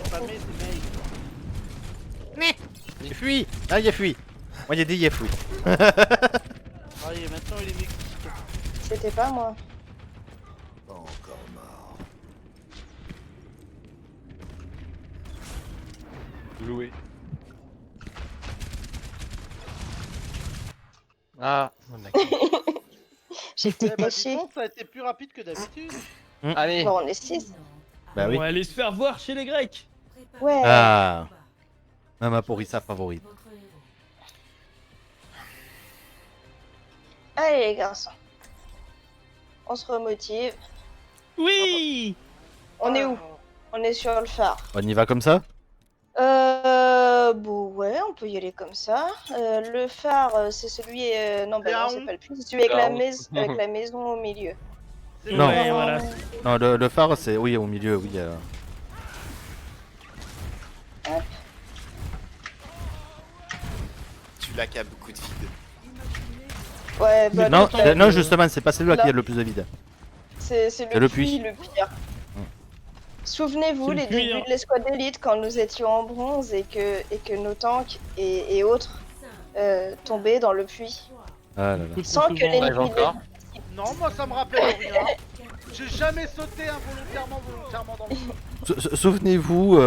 pas mais c'est May. Il fuit. Ah, il a fui. Moi, il a dit il a fui. Allez, maintenant il est mexicain. C'était pas moi. Loué. Ah, d'accord. J'étais Eh bah, dis cachée. donc, ça a été plus rapide que d'habitude. Allez, Bon, on est 6. Bah oui. On va aller se faire voir chez les Grecs. Ouais. Ah. Ma pourrissa favorite. Allez, les garçons. On se remotive. Oui. On est où? On est sur le phare. On y va comme ça? Bon, ouais, on peut y aller comme ça. Le phare, c'est celui. Non, bah non, c'est pas le puits. C'est celui avec avec la maison au milieu. C'est Non. Ouais, voilà. Non, le phare, c'est. Oui, au milieu, oui. Tu l'as qu'à beaucoup de vide. Ouais, bah, Non, le- non, justement, c'est pas celui-là qui est le plus de vide. c'est le le puits. puits, le pire. Souvenez-vous C'est le les puits, débuts hein. de l'escouade d'élite quand nous étions en bronze et que nos tanks et autres tombaient dans le puits. Ah là là. Tout Sans souvent. que les arrive encore. Non, moi ça me rappelle rien. J'ai jamais sauté volontairement dans le feu. Souvenez-vous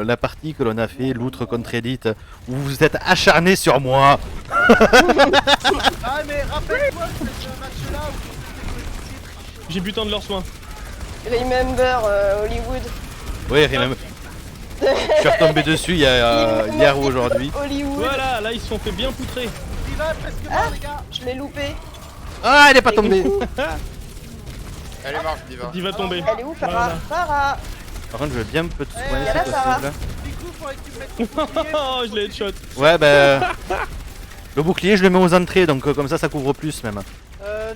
la partie que l'on a fait, l'outre contre Elite, où vous vous êtes acharné sur moi. Ah, mais rappelle-toi de ce match-là où tes coéquipiers trichaient. J'ai bu tant de leurs soins. Remember Hollywood. Oui, même. Je suis retombé dessus hier ou aujourd'hui. Hollywood. Voilà, là ils se sont fait bien poutrer. Il va presque mort, les gars. Je l'ai loupé. Ah, elle est pas tombée. Elle est morte, Diva. Il va tomber. Elle est où, Farah? Voilà. Farah. Par contre, je veux bien me peu de soin y si a la Sarah. possible. Du coup, faudrait que tu mettes ton bouclier. Oh, je l'ai headshot. Ouais, ben. Le bouclier, je le mets aux entrées, donc comme ça couvre plus même.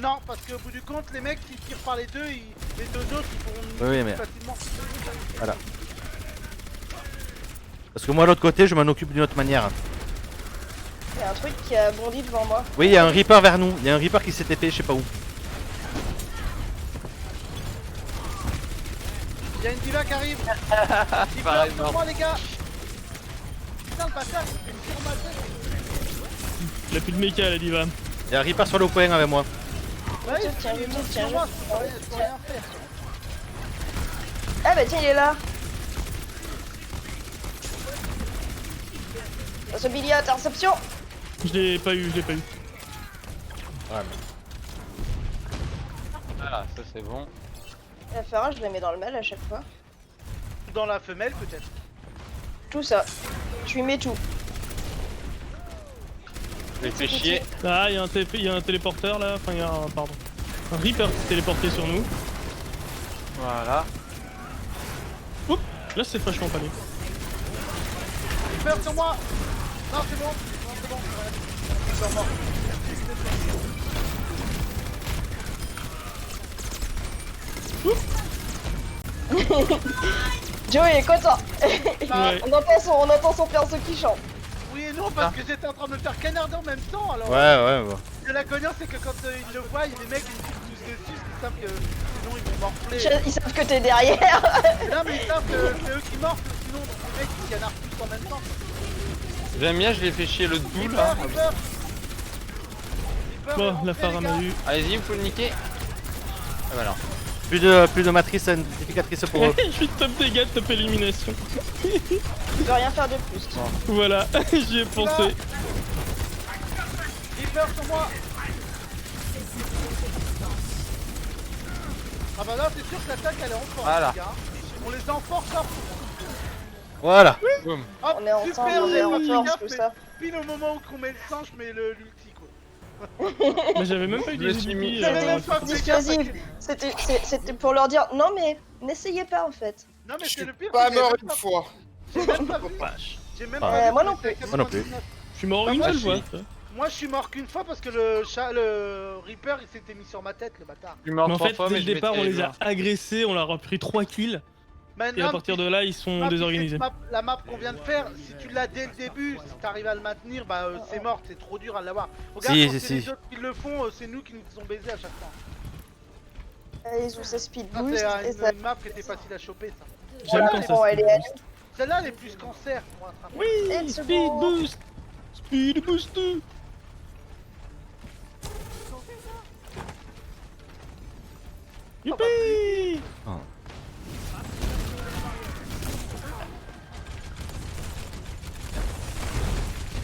Non, parce qu'au bout du compte, les mecs, s'ils tirent par les deux autres, ils pourront Oui, nous mais- facilement. Parce que moi, de l'autre côté, je m'en occupe d'une autre manière. Il y a un truc qui a bondi devant moi. Oui, il y a un Reaper vers nous. Il y a un Reaper qui s'est TP, je sais pas où. Il y a une diva qui arrive. Il Pareil, pleure sur moi, les gars. Putain, le bâtard, il fait sur ma tête. Il a plus de méca, la diva. Il y a un Reaper sur le point avec moi. Ouais, Je il tiens, il je monte tiens, sur je moi, tiens. je peux rien faire. Ah bah tiens, il est là. Attention, Billy, interception. Je l'ai pas eu, je l'ai pas eu. Voilà, ça c'est bon. La Farah, je la mets dans le mal à chaque fois. Dans la femelle, peut-être. Tout ça. Je lui mets tout. Je l'ai fait chier. Ah, il y a un téléporteur là. Enfin, il y a un. Pardon. Un Reaper qui s'est téléporté sur nous. Voilà. Là, c'est vachement pas bien. Il pleure sur moi. Non, c'est bon. Non, c'est bon. Ouais. Il est mort. Joe est content. Ouais. On entend son perso qui chante. Oui et non, parce que j'étais en train de me faire canarder en même temps. Alors, Ouais, bon. Et la cognance, c'est que quand ils le voient, il y a des mecs qui me tirent tous dessus, parce qu'ils savent que sinon ils vont morfler. Ils savent que t'es derrière. Non, mais ils savent que c'est eux qui morflent, sinon les mecs ils canardent tous en même temps. J'aime bien, je l'ai fait chier le bout Il là. pleure, il pleure. Il pleure, Bon, rentrez, la Farah les m'a gars. eu. Allez-y, vous pouvez le niquer. Ah voilà. Plus de matrice identificatrice pour eux. Je suis top dégâts, top élimination. Je peux rien faire de plus. Voilà, j'y ai pensé. Reaper sur moi. Ah bah là c'est sûr que l'attaque elle est en force Voilà. les gars. On les a en force là. Voilà. Boum. Hop, On est ensemble, super, on est j'ai en pas fait force, gaffe, tout mais ça. pile au moment où on met le sang, je mets l'ulti quoi. Mais j'avais même pas eu Je me des suis mis- ennemis. J'avais même pas fait gaffe. Dissuasive. C'était pour leur dire non mais n'essayez pas en fait. Non mais Je c'est suis le pire. pas c'est que mort j'ai une même fois. J'ai même pas vu. Vache. J'ai même Ah. pas vu Moi qu'on non était à plus. Moi non plus. 99. Je suis mort Bah, une moi, seule je fois. suis- Moi je suis mort qu'une fois parce que le Reaper il s'était mis sur ma tête le bâtard. Je suis mort Mais en 3 fait, fois, dès mais le je départ, on maîtrise les a loin. agressés, on leur a pris 3 kills. Et Maintenant, à partir de là, ils sont tu sais désorganisés. que la map qu'on vient de faire, si tu l'as dès le début, si t'arrives à le maintenir, bah c'est mort, c'est trop dur à l'avoir. Regarde, Si, quand si, c'est si. les autres qui le font, c'est nous qui nous faisons baiser à chaque fois. Ils ont sa speed Ça boost c'est et ça. une map qui était facile à choper ça. J'aime Voilà, quand mais ça bon, se elle est booste. Celle-là elle est plus cancer pour attraper. Oui, It's speed bon. boost. Speed boost. Youpi.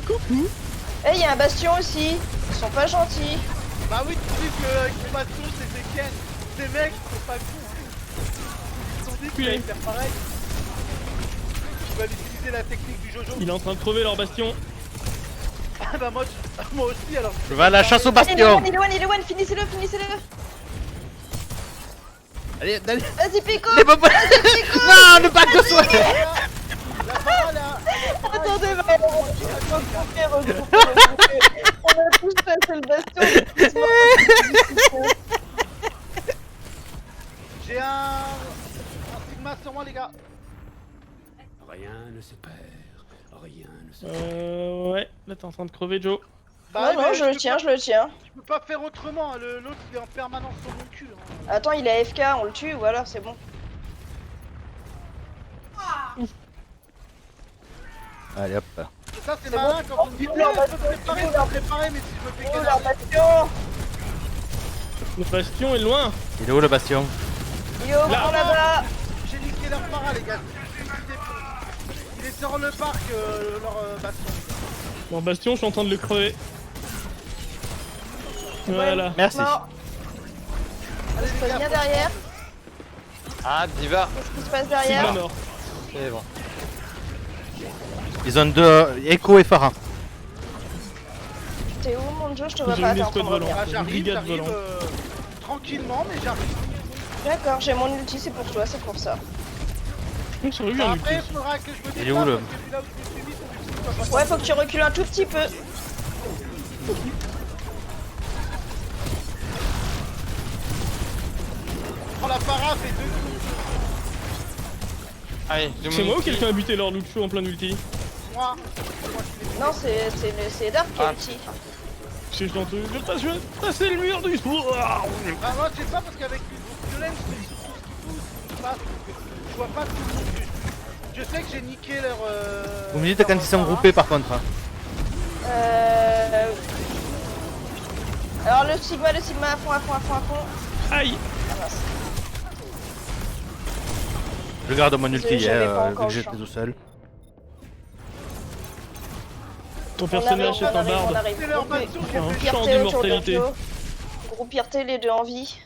Coucou. Eh, y a un bastion aussi. Ils sont pas gentils. Bah oui, tu dis qu'avec le baston c'était Ken. Ces mecs ils sont pas cons. Hein. Ils se sont dit qu'ils allaient faire pareil. Ils veulent utiliser la technique du Jojo. Il est en train de crever leur bastion. Ah bah moi, moi aussi alors. Je vais à la chasse au Il est bastion. one, il est one, il est one. Finissez-le, finissez-le. Allez, allez. Vas-y, Pico. Les bobos. Non, le bac de soin. La parole là. Attendez, regrouper. On a tous passé le bastion. J'ai un Sigma sur moi les gars. Rien ne se perd, rien ne se perd. Ouais, là t'es en train de crever, Joe. Non, non, mais je le peux tiens, pas- je le tiens. Je peux pas faire autrement, l'autre il est en permanence sur mon cul. Hein. Attends, il est AFK, on le tue, voilà, c'est bon. Allez hop. Et ça c'est C'est malin bon. quand on me dit Oh, ouais, leur je peux préparer, mais si je me fais Oh, canarder. leur bastion. Le bastion est loin. Il est où le bastion? Il est au grand là-bas. J'ai niqué leur para les gars. Il est sur le parc, leur bastion. Leur bastion, je suis en train de le crever. Voilà. Merci. Mort. Allez Ça se les passe gars, bien faut- derrière. Ah, Diva. Qu'est-ce qui se passe Sigma derrière? mort. C'est bon. Ils ont deux Echo et Farah. T'es où mon Joe? Je te vois J'ai pas, une t'es en train escouade de revenir. Ah, volante. j'arrive, Brigade j'arrive volante. tranquillement, mais j'arrive. D'accord, j'ai mon ulti, c'est pour toi, c'est pour ça. J'ai eu un Après, ulti. il faudra que je me Il est où, déplace le- parce que vu là où je me suis mis, ton ulti va pas Ouais, faut que tu recules un tout petit peu. prends la para, fait 2 coups. Allez, C'est moi ou quelqu'un a buté leur Luxo en plein ulti? Moi, Non, c'est Dark qui a Ah. ulti. Je vais passer le mur du. bah, moi je sais pas parce qu'avec une violence, je sais surtout ce qu'ils foutent, ce qui se passe. Je vois pas tout le monde. Je sais que j'ai niqué leur. Vous me dites quand ils sont groupés par contre. Hein. Alors le Sigma à fond, à fond, à fond, à fond. Aïe. Ah, mince. Je garde mon ulti, J'avais pas vu encore que le j'étais champ. tout seul. Ton On personnage est un arrive, barde. C'est leur bastion qui a Un fait. champ Groupierté autour d'immortalité. d'Arjo. Groupierté les deux en vie.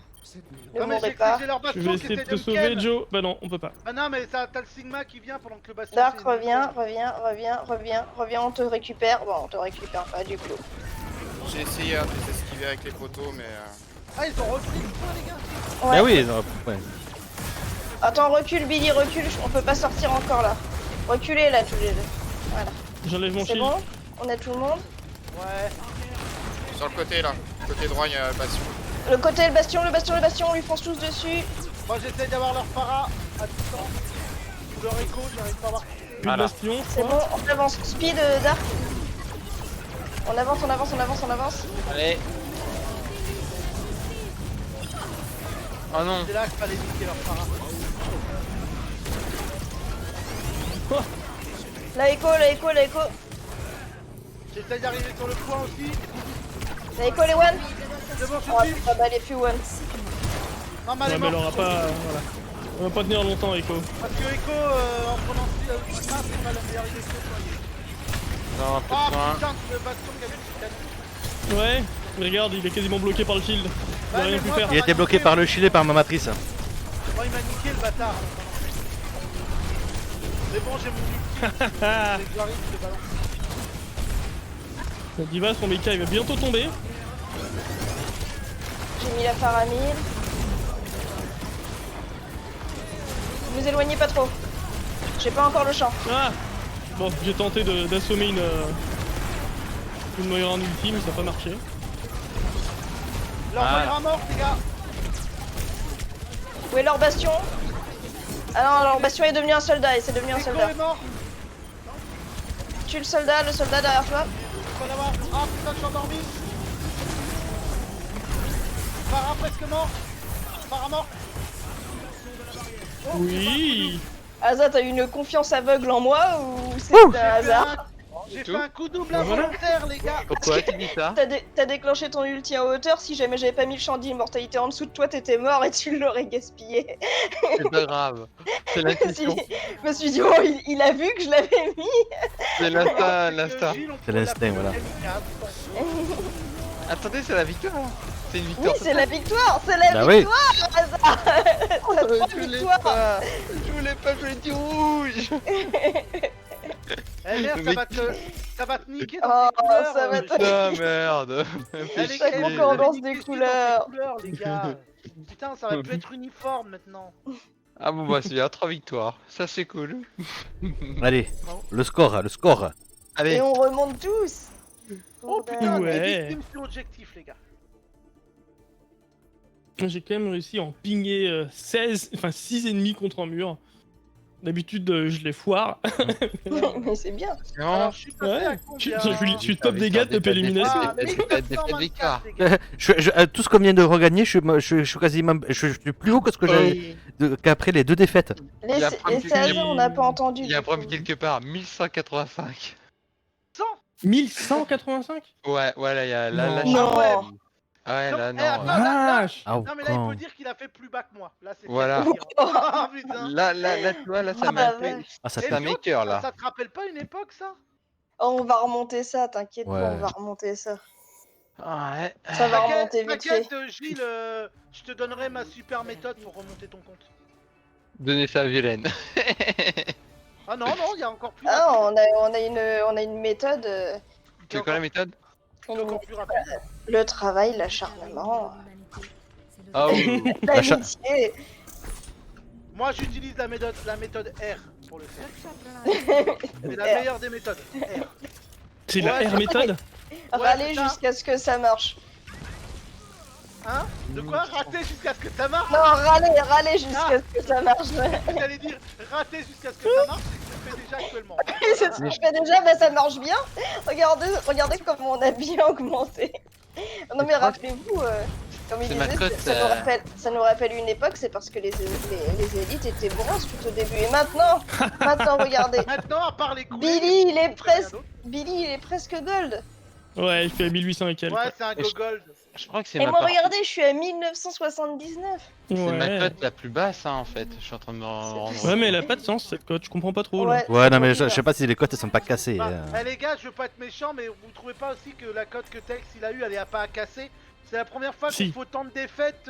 Ne Non, mais mourrez j'ai pas. j'ai leur Je bastion vais qui essayer de essaie te de me sauver, ken. Joe. Bah non, on peut pas. Ah non, mais t'as le Sigma qui vient pendant que le bastion. Dark, c'est une- reviens, on te récupère. Bon, on te récupère pas du coup. J'ai essayé de les esquiver avec les poteaux, mais Ah, ils ont repris le point, les gars. Ouais. Ah oui, non, ouais. Attends, recule Billy, recule, on peut pas sortir encore là. Reculez là tous les deux. Voilà. J'enlève mon C'est shield. bon? On a tout le monde? Ouais. sur le côté là, côté droit, il y a le bastion. Le côté, le bastion, on lui fonce tous dessus. Moi j'essaie d'avoir leur para à distance. Ou leur écho, j'arrive pas à voir. Plus de Voilà. bastion. C'est bon, on avance. Speed, Dark. On avance. Allez. Oh non. C'est là qu'il fallait niquer leur para. La écho. J'essaie d'arriver sur le point aussi. La écho, les one. C'est bon, Oh, je suis. bah, les plus one. Non, mais elle Ouais, est mais elle morte. aura pas. Voilà. On va pas tenir longtemps, Echo. Parce que Echo, en prenant ça, c'est pas la meilleure idée que ce soit. Non, un peu de Oh soin. putain, le bastion qui a mis le canon. Ouais, mais regarde, il est quasiment bloqué par le shield. Il Ouais, a rien mais pu moi, faire. Il était bloqué par le shield et par ma matrice. Moi, il m'a niqué le bâtard. Mais bon, j'ai mon ulti. C'est Glory qui le balance. La diva, son mecha, il va bientôt tomber. J'ai mis la faramine. Vous éloignez pas trop. J'ai pas encore le champ. Ah bon, j'ai tenté d'assommer une Moira en ulti, mais ça n'a pas marché. Leur Ah. Moira mort, les gars. Où est leur bastion? Ah non, leur bastion est devenu un soldat et c'est devenu un Echo soldat. est mort. Tue le soldat derrière toi. Faut l'avoir. Ah putain, je suis endormi. Farah presque mort. Farah mort. Oui. Asa, t'as eu une confiance aveugle en moi ou c'est un hasard? J'ai Tout. fait un coup double Voilà. involontaire, les gars. Pourquoi tu dis ça? T'as déclenché ton ulti en hauteur, si jamais j'avais pas mis le champ d'immortalité en dessous de toi, t'étais mort et tu l'aurais gaspillé. C'est pas grave. C'est l'intuition. Je me suis dit, oh, il a vu que je l'avais mis. C'est l'instinct, l'instinct. C'est l'instinct, voilà. Attendez, c'est la victoire. C'est une Oui, victoire. c'est la victoire, c'est la Bah oui. victoire, Asa. T'as trois Je voulais victoires. pas. Je voulais pas jouer du rouge. Eh merde, Le ça va te niquer dans Oh, tes couleurs. ça va te- Putain, merde. Elle est La elle est concordance niquée des dans tes couleurs. les gars. Putain, ça va plus être uniforme maintenant. Ah bon bah c'est bien, 3 victoires. Ça c'est cool. Allez, le score, le score. Allez, Et on remonte tous. Oh putain, Ouais. des victimes sur objectif, les gars. J'ai quand même réussi à en pinguer 6 ennemis contre un mur. D'habitude, je les foire. Mais c'est bien. non. Alors, je suis passé à Ouais, combien je suis top dégâts, top élimination. Ah, Des victoires. 1924, les gars. Tout ce qu'on vient de regagner, je suis quasiment, je suis plus haut que ce que j'avais qu'après les deux défaites. Les, Il y a les pas de 16 on n'a pas entendu. Il y a un du problème coup. quelque part, 1185. 1185. Ouais, voilà, il y a là, Non. là, Non. ouais. Ouais, Non, là, eh, non. attends, là, Vache. Ah, Non mais là il quand. faut dire qu'il a fait plus bas que moi. Là c'est Voilà. bien dire. Ah putain. Là, tu vois, là, ça Ah, m'a bah, fait. ouais. Ah, ça Et C'est un Flo, maker là. Ça te rappelle pas une époque ça? Oh, on va remonter ça, t'inquiète Ouais. pas, on va remonter ça. Ouais. Ça va remonter vite fait. T'inquiète Gilles, je te donnerai ma super méthode pour remonter ton compte. Donnez ça à Violaine. Ah non, il y a encore plus Ah, rapide. on a une méthode. C'est quoi la méthode? C'est encore plus rapide. Le travail, l'acharnement, Ah oui. l'amitié. Moi j'utilise la méthode R pour le faire. C'est la meilleure des méthodes. R. C'est la Ouais, R méthode. Râler c'est ça. jusqu'à ce que ça marche. Hein? De quoi? Rater jusqu'à ce que ça marche? Non, râler jusqu'à ce que ça marche. J'allais dire rater jusqu'à ce que ça marche, c'est ce que je fais déjà actuellement. C'est ce que je fais déjà, bah ça marche bien. Regardez comme on a bien augmenté. Non mais rappelez-vous, comme il C'est ma disait, cote, ça nous rappelle une époque, c'est parce que les élites étaient bronzes tout au début. Et maintenant, regardez, Maintenant, à part les couilles. Billy, il est rien presque, d'autre. gold. Ouais, je suis à 1800 et quelques. Ouais, c'est un Et je- go-gold. Je crois que c'est Et ma moi, partie. regardez, je suis à 1979. C'est ma Ouais. cote la plus basse, hein, en fait. Je suis en train de me rendre. Ouais, mais elle a pas de sens cette cote, je comprends pas trop. Là. Ouais, non, mais c'est je sais pas si les cotes elles sont pas cassées. Bah, eh, les gars, je veux pas être méchant, mais vous trouvez pas aussi que la cote que Tex il a eu, elle est pas à casser? C'est la première fois Si. qu'il faut tant de défaites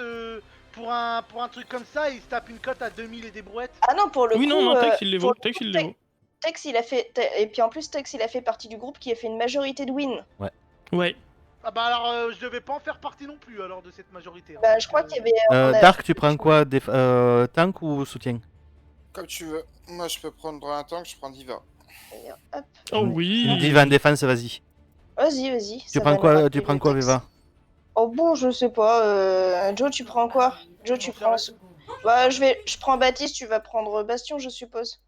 pour un truc comme ça, il se tape une cote à 2000 et des brouettes. Ah non, pour le Oui, coup. non, non, Tex il les pour vaut. le Tex coup, il les vaut. Tex, il a fait. Et puis en plus, Tex, il a fait partie du groupe qui a fait une majorité de win. Ouais. Ah bah alors, je devais pas en faire partie non plus alors de cette majorité. hein. Bah, je crois qu'il y avait. on a- Dark, tu prends quoi, tank ou soutien? Comme tu veux. Moi, je peux prendre un tank, je prends Diva. Hop. Oh oui. Diva en défense, vas-y. Vas-y. Tu ça prends va nous quoi, rappeler tu prends le quoi, Tex. Viva? Oh bon, je sais pas. Joe, tu prends quoi? Joe, tu prends. Bah, je prends Baptiste, tu vas prendre Bastion, je suppose.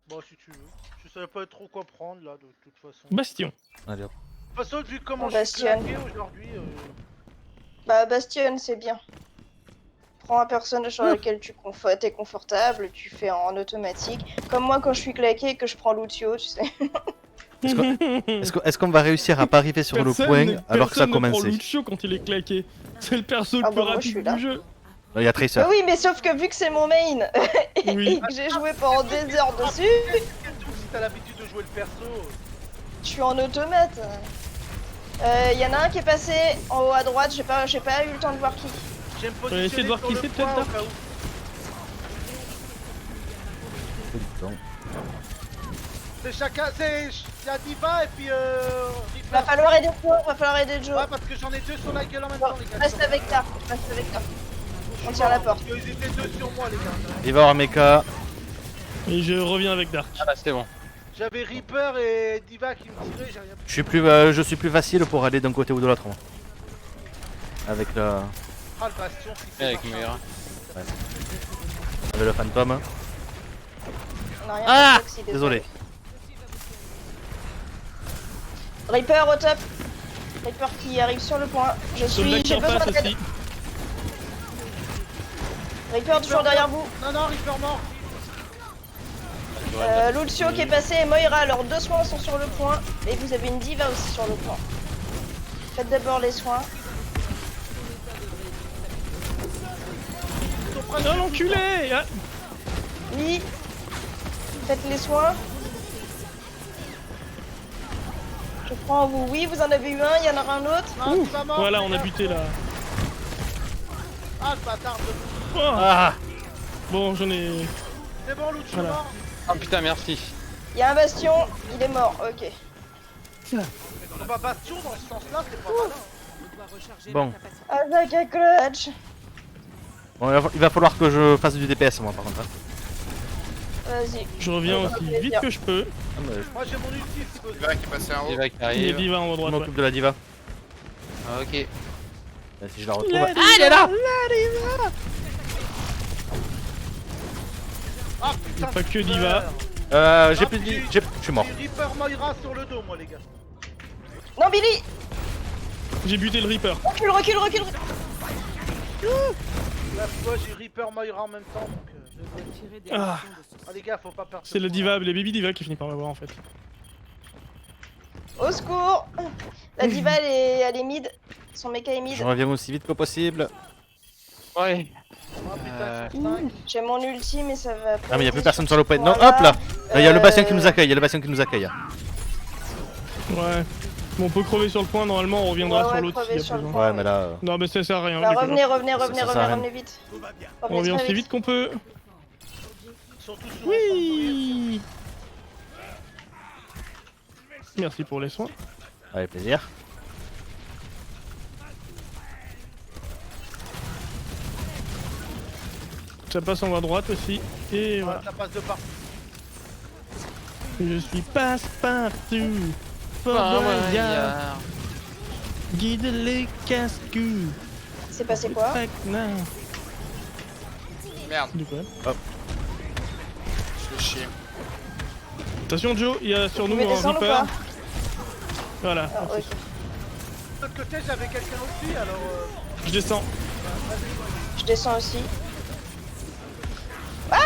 Bon, si tu veux. Je savais pas trop quoi prendre là, de toute façon. Bastion. Allez, hop. De toute façon, vu comment Oh, je suis Bastion. claqué aujourd'hui. Bah, Bastion, c'est bien. Prends un personnage sur lequel t'es confortable, tu fais en automatique. Comme moi, quand je suis claqué et que je prends Lucio, tu sais. Est-ce qu'on va réussir à pas arriver sur le point alors que ça a Personne ne prend commencé? Lucio quand il est claqué. C'est le perso le Ah plus bah, moi, je suis rapide là. du jeu. Il y a Tracer. Bah oui, mais sauf que vu que c'est mon main et Oui. que j'ai joué pendant des heures dessus, Si t'as l'habitude de jouer le perso. je suis en automate. Y en a un qui est passé en haut à droite, j'ai pas eu le temps de voir qui. J'aime On va essayer de voir qui c'est, peut-être, Dark. C'est chacun, c'est la diva et puis Va falloir aider Joe, va falloir aider Joe. Ouais, parce que j'en ai deux sur la gueule en même temps, les gars. Reste avec Dark, reste avec Dark. On tire la porte. Ils étaient deux sur moi, les gars. Diva hors mecha. Et je reviens avec Dark. Ah bah c'était bon. J'avais Reaper et Diva qui me tiraient, j'ai rien pu. Je suis plus facile pour aller d'un côté ou de l'autre. moi. Avec le, Ah, le bastion, qui Et fait avec marcher. Moira. avec le fantôme. On a rien Ah fait, Foxy, Désolé. Reaper au top. Reaper qui arrive sur le point. Soldat qui J'ai en besoin face d'aide. aussi. Reaper toujours derrière vous. Non, non, Reaper mort. Lucio qui est passé et Moira, leurs deux soins sont sur le point. Et vous avez une diva aussi sur le point. Faites d'abord les soins. Non, l'enculé ah. Oui. Faites les soins. Je prends vous. Oui, vous en avez eu un, il y en aura un autre. Non, c'est pas mort. Voilà, les on a gars. buté là. Ah, le bâtard de... Oh. Ah Bon, j'en ai... C'est bon, Lucio Voilà. mort. Ah putain, merci. Il y a un bastion, il est mort. Ok. On va bastion dans ce sens-là, c'est pas malin. Bon. Avec un clutch. Bon, il va falloir que je fasse du DPS moi par contre. hein. Vas-y. Je reviens aussi vite que je peux. Ah, mais Moi j'ai mon ulti si besoin. Diva qui est passé en haut. Diva qui Il y a arrive. Diva en haut à je droite. ouais. m'occupe de la diva. Ah, ok. Si je la retrouve. La Ah, diva, elle est là. Ah putain, Pas que Diva. J'ai plus de vie. Je suis mort. J'ai Reaper Moira sur le dos, moi, les gars. Non, Billy. J'ai buté le Reaper. Recule, recule, recule. Là, tu vois, j'ai Reaper Moira en même temps, donc... Ah, Ah, les gars, faut pas perdre. c'est le Diva, les baby Diva qui finit par m'avoir en fait. Au secours. La diva, elle est mid. Son mecha est mid. Je reviens aussi vite que possible. Ouais. Ah putain, ils sont 5. J'ai mon ulti, mais ça va. Ah mais y a plus personne sur le point. Non, Voilà. hop là. Il y a le bastion qui nous accueille. Il y a le bastion qui nous accueille. Ouais. Bon, on peut crever sur le point, normalement on reviendra Ouais, sur ouais, l'autre crever s'il y a sur le besoin. point. Ouais mais là. Non, mais ça sert à rien. Bah, les revenez, copains. revenez, revenez, ça revenez, sert à rien. revenez vite. On revient aussi vite qu'on peut. Ils sont tous sur Oui. Merci pour les soins. Avec plaisir. Ça passe en haut à droite aussi. Et voilà. Ça passe de partout. Je suis passe-partout. Oh, Voyard. Guide les cascous. C'est passé quoi? Merde, Du coup. je fais chier. Attention Joe, il y a sur Vous nous pouvez un descendre ou Reaper. pas? Voilà, Ah, ok. De l'autre côté, j'avais quelqu'un aussi, alors... je descends. Je descends aussi. Ah!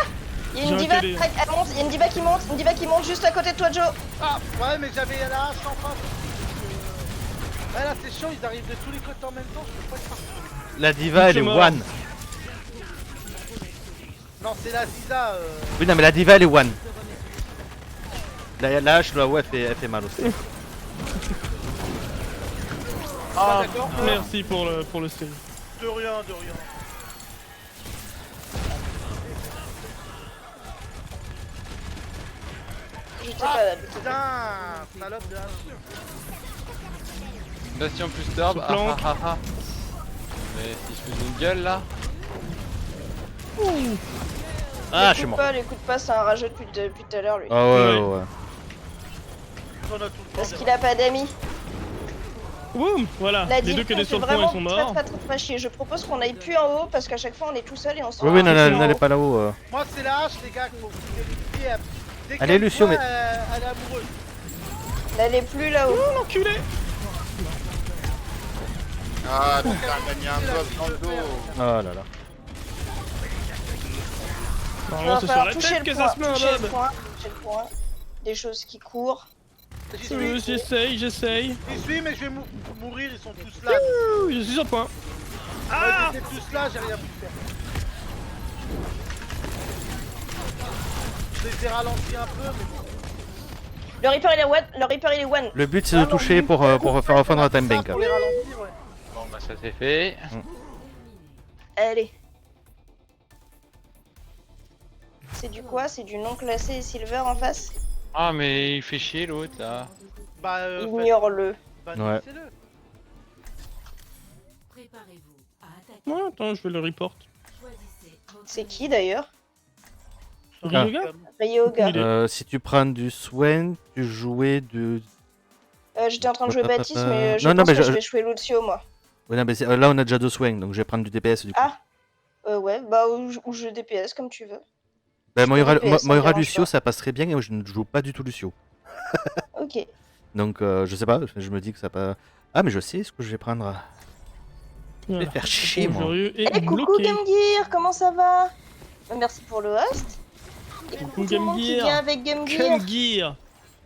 Il y a J'ai une un diva, télé. elle monte, il y a une diva qui monte juste à côté de toi, Joe. Ah, ouais, mais j'avais la hache en face. Ouais, là, c'est chaud, ils arrivent de tous les côtés en même temps, je peux pas être partout. La diva elle est mort. one. Non, c'est la Ziza, Oui non mais la diva elle est one. La hache là ouais elle fait mal aussi. Ah, d'accord. Merci pour le save. De rien, de rien. J'étais pas là. Putain, salope de hache. Bastion plus d'orbe. Se Ah planque. ah ah ah. Mais si je fais une gueule là. Ah je suis mort. Les coups de passe, c'est un rageux depuis tout à l'heure, lui. Ah ouais Ouais. ouais. On a tout le temps. Parce qu'il a pas d'amis. Boum. Voilà, La les diva deux qui me étaient sur fait le point ils vraiment sont très morts. très très très chier. Je propose qu'on aille plus en haut parce qu'à chaque fois on est tout seul et on se Oui oui non, retrouve en n'allez haut. pas là-haut. Moi, c'est la hache, les gars, qu'il faut que vous vérifiez. Dès Allez, qu'elle Lucio, voit, mais- elle est amoureuse. Elle est plus là-haut. Oh l'enculé. Ah putain, t'as mis un doigt dans le dos. Oh là là. Il Normalement va c'est sur falloir la toucher tête le que ça point, se met un toucher le bob. point, toucher le point. Des choses qui courent. J'y suis, J'essaye. j'y suis, mais je vais mourir, ils sont tous là. Ouh, je suis sur le point. Ouais, ils étaient tous là, j'ai rien pu faire. Je les ai ralentis un peu, mais bon. Le Reaper il est one. Le Reaper il est one. Le but c'est de toucher pour faire refondre la time bank. Pour les ralentir, ouais. Bon bah ça c'est fait. Allez. C'est du quoi? C'est du non classé et silver en face? Ah mais il fait chier l'autre là. Bah, Ignore-le. bah, Ouais. c'est-le. Ouais, attends, je vais le report. C'est qui d'ailleurs? Ryoga Ryoga. Il est- Si tu prends du Swain, tu jouais de... J'étais en train de jouer Baptiste, mais je Non, non, pense mais que je- je vais jouer Lucio moi. Ouais, non, mais là on a déjà 2 Swain, donc je vais prendre du DPS du coup. Ah. Ouais, bah ou je DPS comme tu veux. Bah, Moira, DPS, ça me dérange Lucio pas. ça passe très bien et moi je ne joue pas du tout Lucio. Ok. Donc je sais pas, je me dis que ça pas... Ah mais je sais ce que je vais prendre. Je vais Voilà. faire chier moi. Furieux et Eh coucou bloqué. Game Gear, comment ça va? Merci pour le host. Et Coucou coucou tout le Game monde qui Gear. vient avec Game Gear. Comme Gear.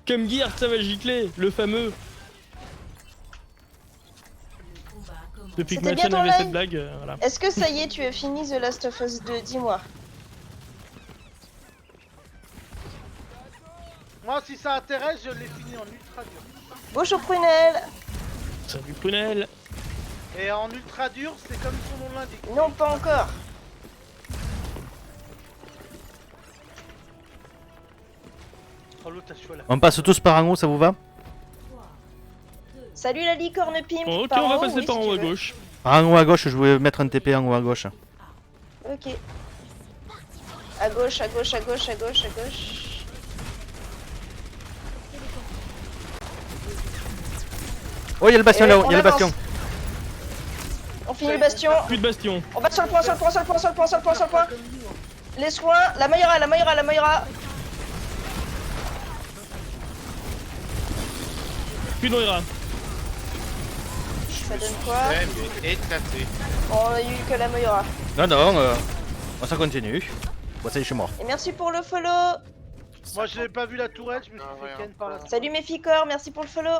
Comme Gear, ça va gicler, le fameux. Depuis que C'était bien Machan ton avait live cette blague, voilà. Est-ce que ça y est, tu as fini The Last of Us 2? Dis-moi. Moi, si ça intéresse, je l'ai fini en ultra dur. Bonjour Prunel. Salut Prunel. Et en ultra dur, c'est comme son nom l'indique. Non, pas encore. Oh, l'autre, t'as choisi là. On passe tous par en haut, ça vous va? Salut la licorne pimp. Bon, ok, Par on va en haut, passer oui, par si en haut à tu veux. gauche. Par en haut à gauche, je vais mettre un TP en haut à gauche. Ok. À gauche, à gauche, à gauche, à gauche, à gauche. Oh, il y a le bastion Et là-haut, on il y a le avance. bastion. On finit le bastion. Plus de bastion. On va sur le point, sur le point, sur le point, sur le point, sur le point, sur le point. Les soins, la Moira, la Moira, la Moira. Plus de Moira. Ça donne quoi? Ouais, mais éclaté. On a eu que la Moira. Non, non, ça continue. Bon, ça y est, je suis mort. Et merci pour le follow. Moi, je n'ai pas vu la tourelle, je me suis Ah, fait ouais, ken par là. Salut mes ficors, merci pour le follow.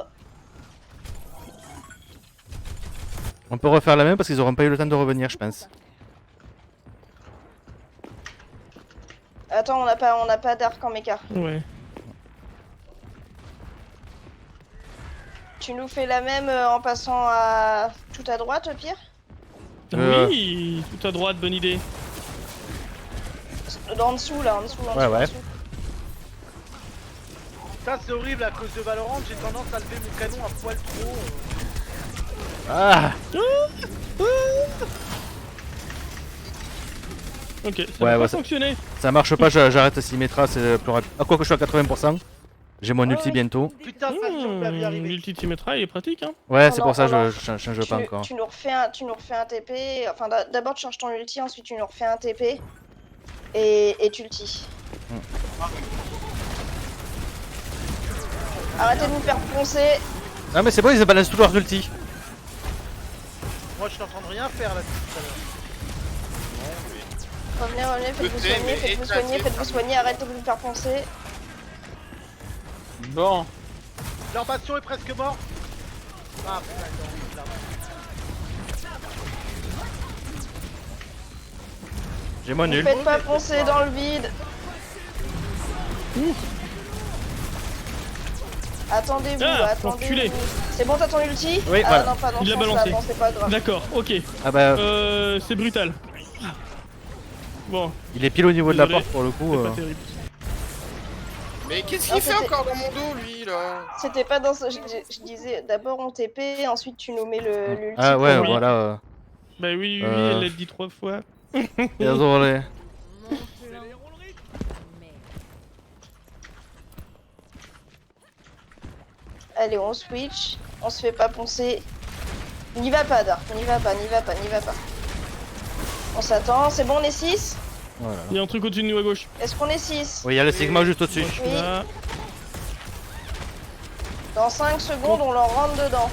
On peut refaire la même parce qu'ils auront pas eu le temps de revenir, je pense. Attends, on n'a pas d'arc en méca. Ouais. Tu nous fais la même en passant à tout à droite au pire? Oui, tout à droite, bonne idée. En dessous là, en dessous, en dessous. Ouais, en ouais. dessous. Ça, c'est horrible à cause de Valorant, j'ai tendance à lever mon canon à poil trop. Ah! Ok, ça Ouais, va ouais, pas ça- fonctionner. Ça marche pas, j'arrête Symmetra, c'est plus rapide. Ah, quoi que je suis à 80%. J'ai mon ulti bientôt. Putain, ça, si on peut y arriver. L'ultimétra, il est pratique, hein. Ouais, Oh c'est non, pour ça oh que non. je change pas encore. Tu nous refais un TP. Enfin, d'abord tu changes ton ulti, ensuite tu nous refais un TP. Et tu ulti. Arrêtez de nous faire poncer. Ah, mais c'est bon, ils balancent tous leurs ulti. Moi, je suis en train de rien faire là tout à l'heure. Revenez, revenez, faites-vous Écoutez, soigner, mais faites-vous éclatez, soigner, faites-vous soigner, arrêtez de nous faire poncer. Bon. Leur bastion est presque mort. Ah, putain, non, là. J'ai mon Ne nul. faites pas poncer dans le vide. Attendez-vous, Ah, attendez-vous. enculé. C'est bon, t'as ton ulti? Oui, Ah voilà. non, pas dans Il ce l'a sens-là, balancé. bon, c'est pas grave. D'accord, ok. Ah bah, C'est brutal. Bon, il est pile au niveau de la Désolé. porte pour le coup. c'est pas terrible. Mais qu'est-ce Non, qu'il fait c'était- encore dans mon dos, lui, là? C'était pas dans ce... Je disais, d'abord on TP, ensuite tu nous mets l'ulti. Ah ouais, pour- voilà. Bah oui, Euh. elle l'a dit 3 fois. Désolé. Allez, on switch, on se fait pas poncer. N'y va pas, Dark, n'y va pas, n'y va pas, n'y va pas. On s'attend, c'est bon, on est 6? Voilà. Il y a un truc au-dessus de nous à gauche. Est-ce qu'on est 6? Oui, il y a le Sigma juste au-dessus. Moi, je suis Oui. là. Dans 5 secondes, on leur rentre dedans.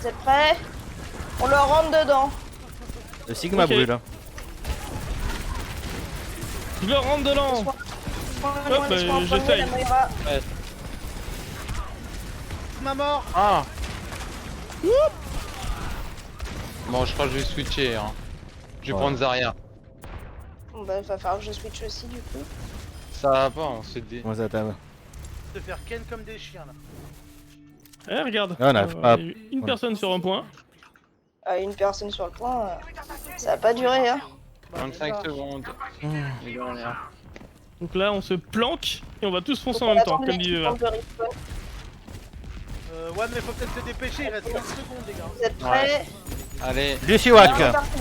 Vous êtes prêts? On leur rentre dedans. Le Sigma Ok. brûle. Je leur rentre dedans. Laisse-moi Hop, laisse-moi en premier, j'essaye. la Moira. Ma mort. Ah. Bon, je crois que je vais switcher. Hein. Je vais Ouais. prendre Zarya. Bon, bah, va falloir que je switch aussi du coup. Ça va pas, on se dit. Comment ça t'aime? De faire ken comme des chiens là. Eh, regarde. Ah, on arrive pas à- Il y a eu une on- personne sur un point. Une personne sur le point, ça a pas duré, hein. 25 secondes. Et voilà. Donc là, on se planque et on va tous foncer Faut en même temps, attendre comme dit l'équipement Veva. de respawn. Ouais, mais faut peut-être se dépêcher, il reste 15 secondes, les gars. Vous êtes prêts? Allez, Luciwak. On est parti.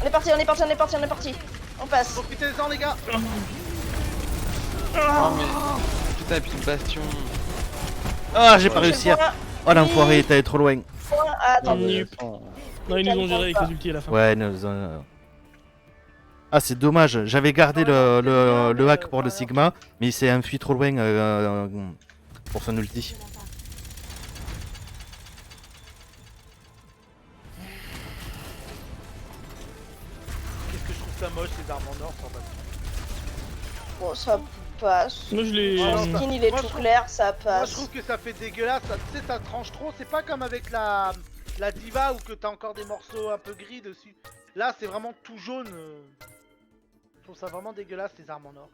On est parti, on est parti, on est parti, on est parti. On passe. Profitez-en, les gars. oh mais. Putain, puis le bastion. Ah, j'ai pas réussi à... Point, Oh l'enfoiré, t'es allé trop loin. point. Ah, attends. Nup. Non, ils nous ont géré avec les ultis à la fin. Ouais, Ah, c'est dommage, j'avais gardé le hack pour le Sigma, mais il s'est enfui trop loin pour son ulti. Qu'est-ce que je trouve ça moche, ces armes en or sans baston. Bon, ça passe. Moi, je l'ai. Le skin, il est Moi, tout je trouve- clair, ça Moi, je passe. trouve que ça fait dégueulasse, ça, tu sais, ça tranche trop. C'est pas comme avec la diva où que t'as encore des morceaux un peu gris dessus. Là, c'est vraiment tout jaune. Je trouve ça vraiment dégueulasse, les armes en or.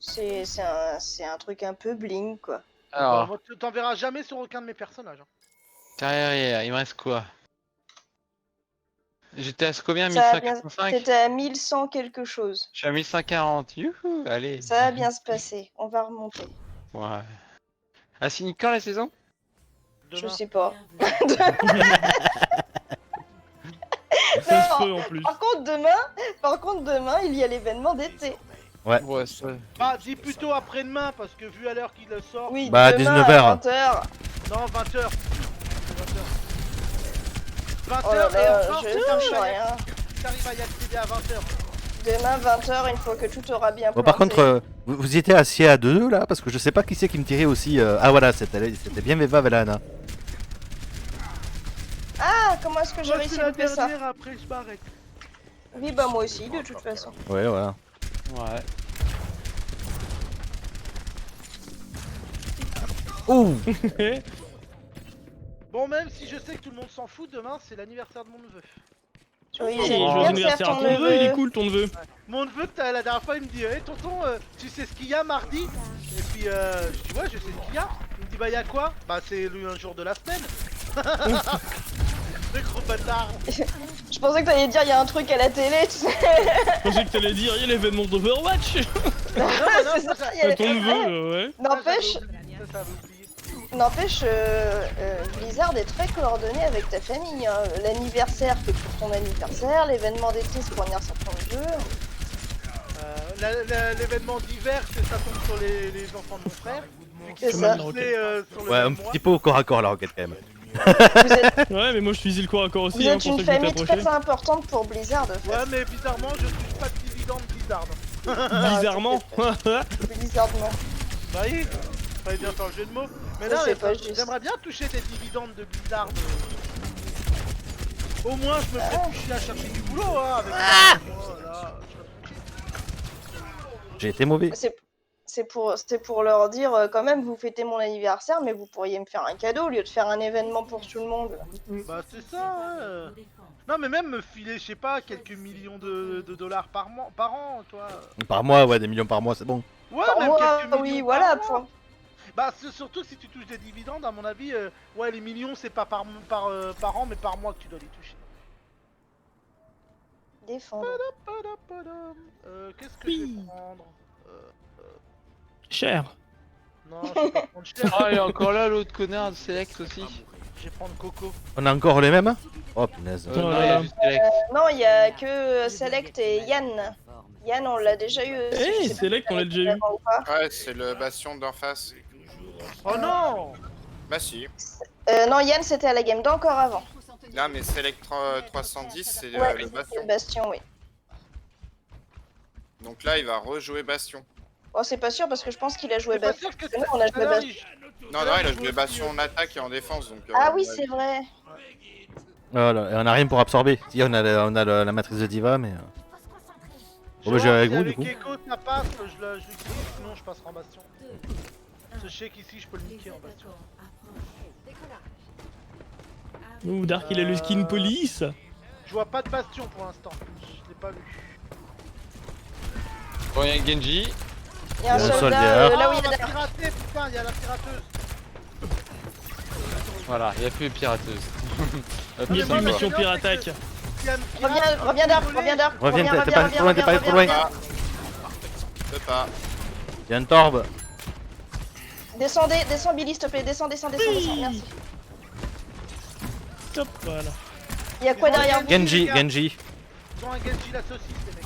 C'est un truc un peu bling, quoi. Alors, Moi, t'en verras jamais sur aucun de mes personnages. Hein. derrière, il me reste quoi? J'étais à combien? Ça va bien- 1545? C'était à 1100 quelque chose. Je suis à 1140. Youhou, allez. Ça va bien se passer. On va remonter. Ouais. Ah, c'est quand la saison? Je Demain. sais pas. Ça se Non. peut en plus. Par contre, demain, il y a l'événement d'été. Ouais, ça. Bah, dis plutôt après-demain, parce que vu à l'heure qu'il le sort. Oui, Bah, demain 19h. à 20h. Non, 20h. 20h. Oh là là, et encore, je si touche t'arrives à rien. si t'arrives à y accéder à 20h. Demain, 20h, une fois que tout aura bien Bon, par planté. contre, vous étiez assis à deux là, parce que je sais pas qui c'est qui me tirait aussi. Ah voilà, c'était bien Veva Velana. Ah, comment est-ce que j'ai Moi, réussi c'est à la louper ça? dernière, après je m'arrête. Oui, bah moi aussi, de toute façon. Ouais, voilà. Ouais. Ouh. Bon, même si je sais que tout le monde s'en fout, demain c'est l'anniversaire de mon neveu. Oui, Oh, j'ai joyeux anniversaire à ton neveu, il est cool ton neveu. Mon neveu, la dernière fois, il me dit hey, tonton, tu sais ce qu'il y a mardi? Et puis je dis ouais, je sais ce qu'il y a. Il me dit bah y a quoi? Bah c'est un jour de la semaine. Le gros bâtard. Je pensais que t'allais dire il y a un truc à la télé, tu sais. Je pensais que t'allais dire, il y a l'événement d'Overwatch. Non, C'est ça, il y a les- Ton neveu, ouais. N'empêche, Ça, j'avais oublié. n'empêche, Blizzard est très coordonné avec ta famille. Hein. L'anniversaire, c'est pour ton anniversaire. L'événement d'été, c'est pour l'anniversaire de ton jeu. L'événement d'hiver, ça tombe sur les enfants de mon frère. C'est C'est ça. mal, ok. Sur le Ouais, un même mois. petit peu au corps à corps la roquette quand même. Vous êtes, Ouais, mais moi je suis le corps à corps vous aussi, hein, êtes pour une ça que je vais famille t'approcher. très importante pour Blizzard, en fait. Ouais, mais bizarrement, je touche pas de dividendes Blizzard. Bizarrement. Blizzard, non. Bah oui, fallait bien faire le jeu de mots. Mais Ça, non, c'est mais pas juste. j'aimerais bien toucher des dividendes de Blizzard. Au moins, je me ferais plus chier à chercher du boulot, hein, avec ça. Voilà, J'ai été mauvais. C'est pour leur dire, quand même, vous fêtez mon anniversaire, mais vous pourriez me faire un cadeau au lieu de faire un événement pour tout le monde. Bah c'est ça, ouais. Non mais même me filer, je sais pas, quelques millions de dollars par an, toi. Par mois, ouais, des millions par mois, c'est bon. Ouais, Par même mois, quelques millions oui, par voilà. mois. Bah surtout si tu touches des dividendes, à mon avis, ouais les millions c'est pas par an, mais par mois que tu dois les toucher. Défendre. Qu'est-ce que je vais prendre? Cher. Non, je vais pas prendre cher. Ah, il est encore là l'autre connard de Select aussi. Je vais prendre Coco. On a encore les mêmes? Oh punaise. Oh Non, là il y a là. juste Select. Non, il y a que Select et Yann. Yann, on l'a déjà eu aussi. Eh, je sais Select, pas on l'a si déjà eu. ou pas. Ouais, c'est le bastion d'en face. Oh non! Bah si. Non, Yann, c'était à la game d'encore avant. Là, mais Select 310, c'est Ouais, le bastion. Bastion, oui. Donc là, il va rejouer bastion. Oh, c'est pas sûr parce que je pense qu'il a joué C'est pas Bastion. sûr que Nous, on a joué Bastion. Non, non, il a joué bastion en attaque et en défense. Donc, Ah oui, ouais. c'est vrai. Voilà, et on a rien pour absorber. Si, on a la matrice de Diva, mais. Bon, bah, j'irai avec vous du coup. Avec Echo, ça passe, je l'utilise, sinon je passerai en bastion. Je sais qu'ici je peux le niquer en bastion. Ouh, Dark il a le skin police. Je vois pas de bastion pour l'instant. Je l'ai pas vu. Bon, il y a un Genji. Il y a un Il y a un soldat soldat. là où il y on a va Dark. pirater, putain, il y a la pirateuse. Voilà, il y a plus de pirateuse. La Il y a petite plus de voix. mission pirate-attaque. Reviens Dark, reviens Dark. Reviens, t'es pas trop loin, t'es pas trop loin. Je peux pas. Il y a une torbe. Descends Billy, s'il te plaît, descends, merci. Top, voilà. Il y a quoi derrière vous? Genji, Genji. Ils ont un Genji la saucisse, les mecs.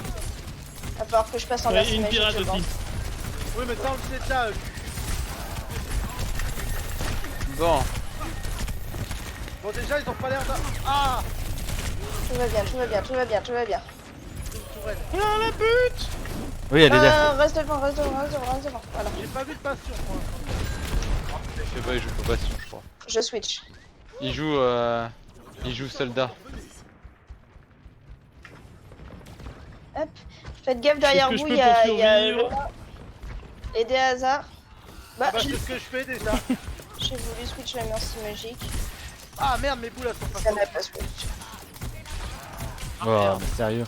Il va falloir que je passe en Ouais, merci et une magique, pirate je pense. aussi. Oui, mais ça, on le sait déjà. Bon, Bon, déjà, ils ont pas l'air d'un. Ah, Tout va bien. une tourelle. Ah la pute! Oui, elle est là. Reste devant. Voilà, J'ai pas vu de bastion pour l'instant. je sais pas, il joue pas bastion, je crois. je switch. Il joue soldat. Hop. Faites gaffe derrière que vous, je il peux y a pour survivre. Aider Hazard. Bah, Bah, c'est ce que je fais déjà. j'ai voulu switch la merci magique. Ah merde, mes boules elles sont pas Ça n'a pas switch. Oh, mais sérieux.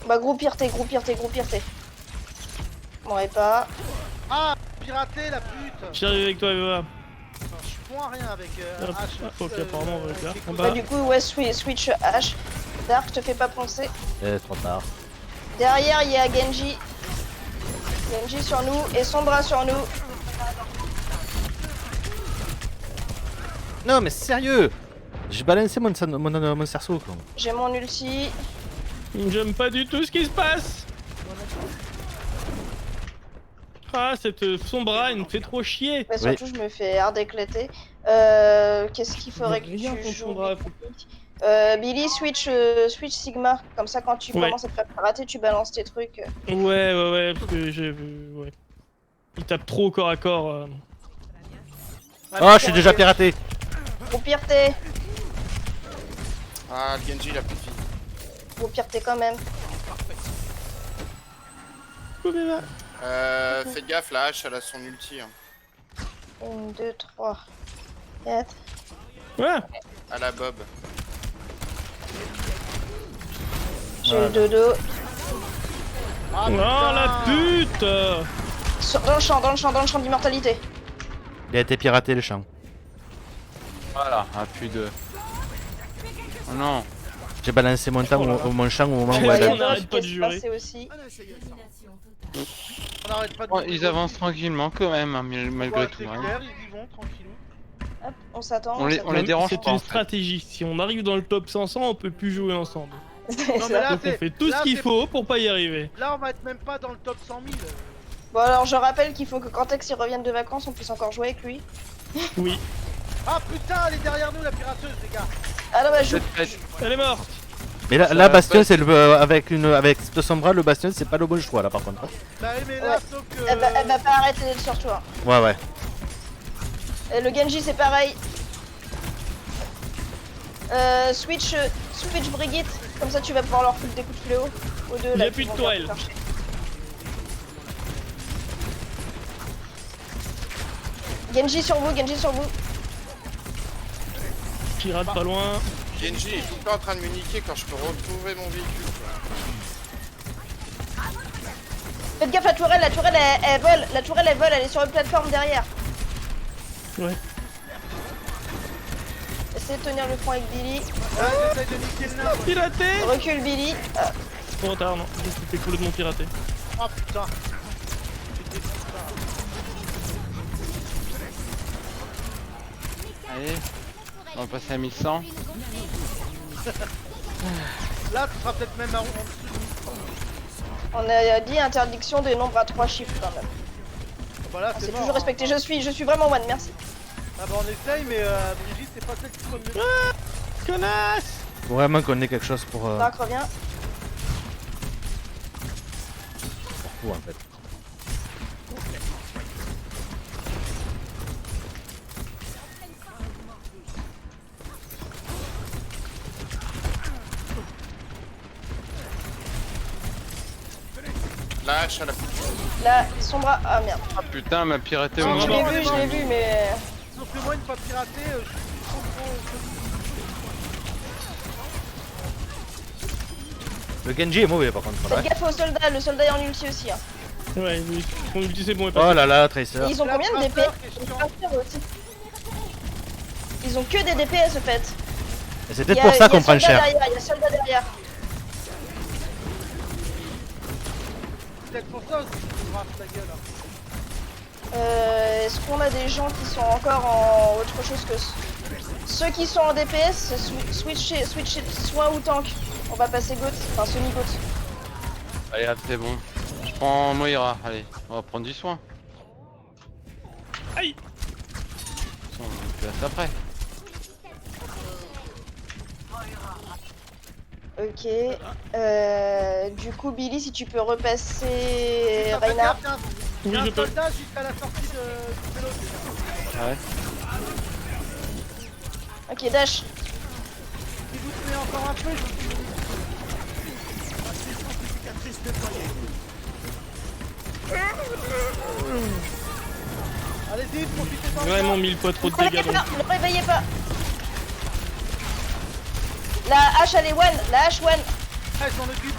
Bah, groupirté. Bon, et pas. Ah, piraté la pute. J'arrive avec toi, Eva. Je fonds à rien avec Hop. H. Ah, ok, apparemment, on va le faire. En Bah, bas. du coup, ouais, switch H. Dark, te fais pas penser. Trop tard. Derrière, il y a Genji. Genji sur nous et Sombra sur nous. Non, mais sérieux. J'ai balancé mon cerceau, quoi. J'ai mon ulti. J'aime pas du tout ce qui se passe. Ah, cette Sombra, elle me fait trop chier. Mais surtout, je me fais hard éclater. Qu'est-ce qu'il faudrait que Rien tu contre joues Sombra. Billy, switch Sigma. Comme ça, quand tu Ouais. commences à te faire pirater, tu balances tes trucs. Ouais, parce que j'ai vu. Ouais. Il tape trop au corps à corps. Oh, je suis déjà piraté. Groupirté. Ah, le Genji, il a plus de vie. Groupirté quand même. Faites gaffe, la hache, elle a son ulti. Hein. 1, 2, 3, 4. Ouais. À la Bob. J'ai le dodo. Ah, Oh putain. la pute! Dans le champ d'immortalité. Il a été piraté, le champ. Voilà, ah plus de. Oh non. J'ai balancé mon temps mon champ au moment où Ouais, elle on a... arrête pas de qui jurer. se passait aussi. On n'arrête pas de. Oh, ils avancent tranquillement quand même, hein, malgré Ouais, tout. c'est hein. clair, ils y vont tranquillou. Hop, on s'attend. On les Même, dérange c'est pas, en une fait. stratégie. Si on arrive dans le top 500, on peut plus jouer ensemble. Non, mais là, Donc on c'est- fait tout là, ce qu'il c'est- faut pour pas y arriver. Là, on va être même pas dans le top 100 000. Bon, alors je rappelle qu'il faut que quand Tex y revienne de vacances, on puisse encore jouer avec lui. Oui. Ah putain, elle est derrière nous, la pirateuse, les gars. Ah non, bah je. Cette fête. Elle est morte. Mais là, Ça là va Bastion, pas- c'est avec ce Sombra, le Bastion, c'est pas le bon choix, là, par contre. Bah oui, mais là, Ouais. sauf que. Elle va pas arrêter d'être sur toi. Ouais. Et le Genji, c'est pareil. Switch Brigitte. Comme ça, tu vas pouvoir leur foutre des coups de fléau. Aux deux, Il y là, a qui plus de vont tourelle. venir te chercher. Genji sur vous. Pirate pas loin. Genji est tout le temps en train de me niquer quand je peux retrouver mon véhicule. Faites gaffe, la tourelle, elle vole. La tourelle, elle vole, elle est sur une plateforme derrière. Ouais. Essayez de tenir le front avec Billy. Ah, j'essaie de niquer le nain. Piraté. Recule, Billy. Ah, Trop retard, non. C'était complètement piraté. Ah putain. J'étais putain. Allez. On va passer à 1100. Là, tu seras peut-être même en dessous de 1100. on a dit interdiction des nombres à 3 chiffres quand même. Voilà, C'est c'est toujours mort. respecté. Je suis vraiment one, merci. Ah bah on essaye, mais Brigitte, c'est pas celle qui faut mieux. Connasse. Faut vraiment qu'on ait quelque chose pour Dark revient. tout, en fait. La hache, elle a plus de vie. Là, Sombra. Ah merde. Ah putain, m'a piraté Non, mon Je non, l'ai champ. vu, mais. Sauf que moi, une fois piraté, je suis trop. Le Genji est mauvais par contre. Faites Ouais. gaffe au soldat, le soldat est en ulti aussi. Hein. Ouais, oui. Mon ulti c'est bon, est passé. Oh là là, Tracer. Et ils ont combien de Tracer DPS qui est Les chiant. Tracer aussi. Ils ont que des DPS en fait. Et c'est peut-être pour ça qu'on prend cher. Il y a soldat derrière. Peut-être pour ça aussi qu'ils nous raflent la gueule. Hein. Est-ce qu'on a des gens qui sont encore en autre chose que ceux qui sont en DPS, switcher soin ou tank. On va passer GOAT, enfin semi-GOAT. Allez, hop, c'est bon. Je prends Moira, allez, on va prendre du soin. Aïe. On place après. Ok. Du coup, Billy, si tu peux repasser Ça fait Reinhardt. gaffe, Oui, il y a je un peux. soldat jusqu'à la sortie du vélo. Ouais. Ok, dash. Si vous tenez encore un peu, allez-y, profitez pas. Vraiment mille fois trop de Ne dégâts. le réveillez pas. La hache elle est one, la hache one. Ah, ils s'en occupent.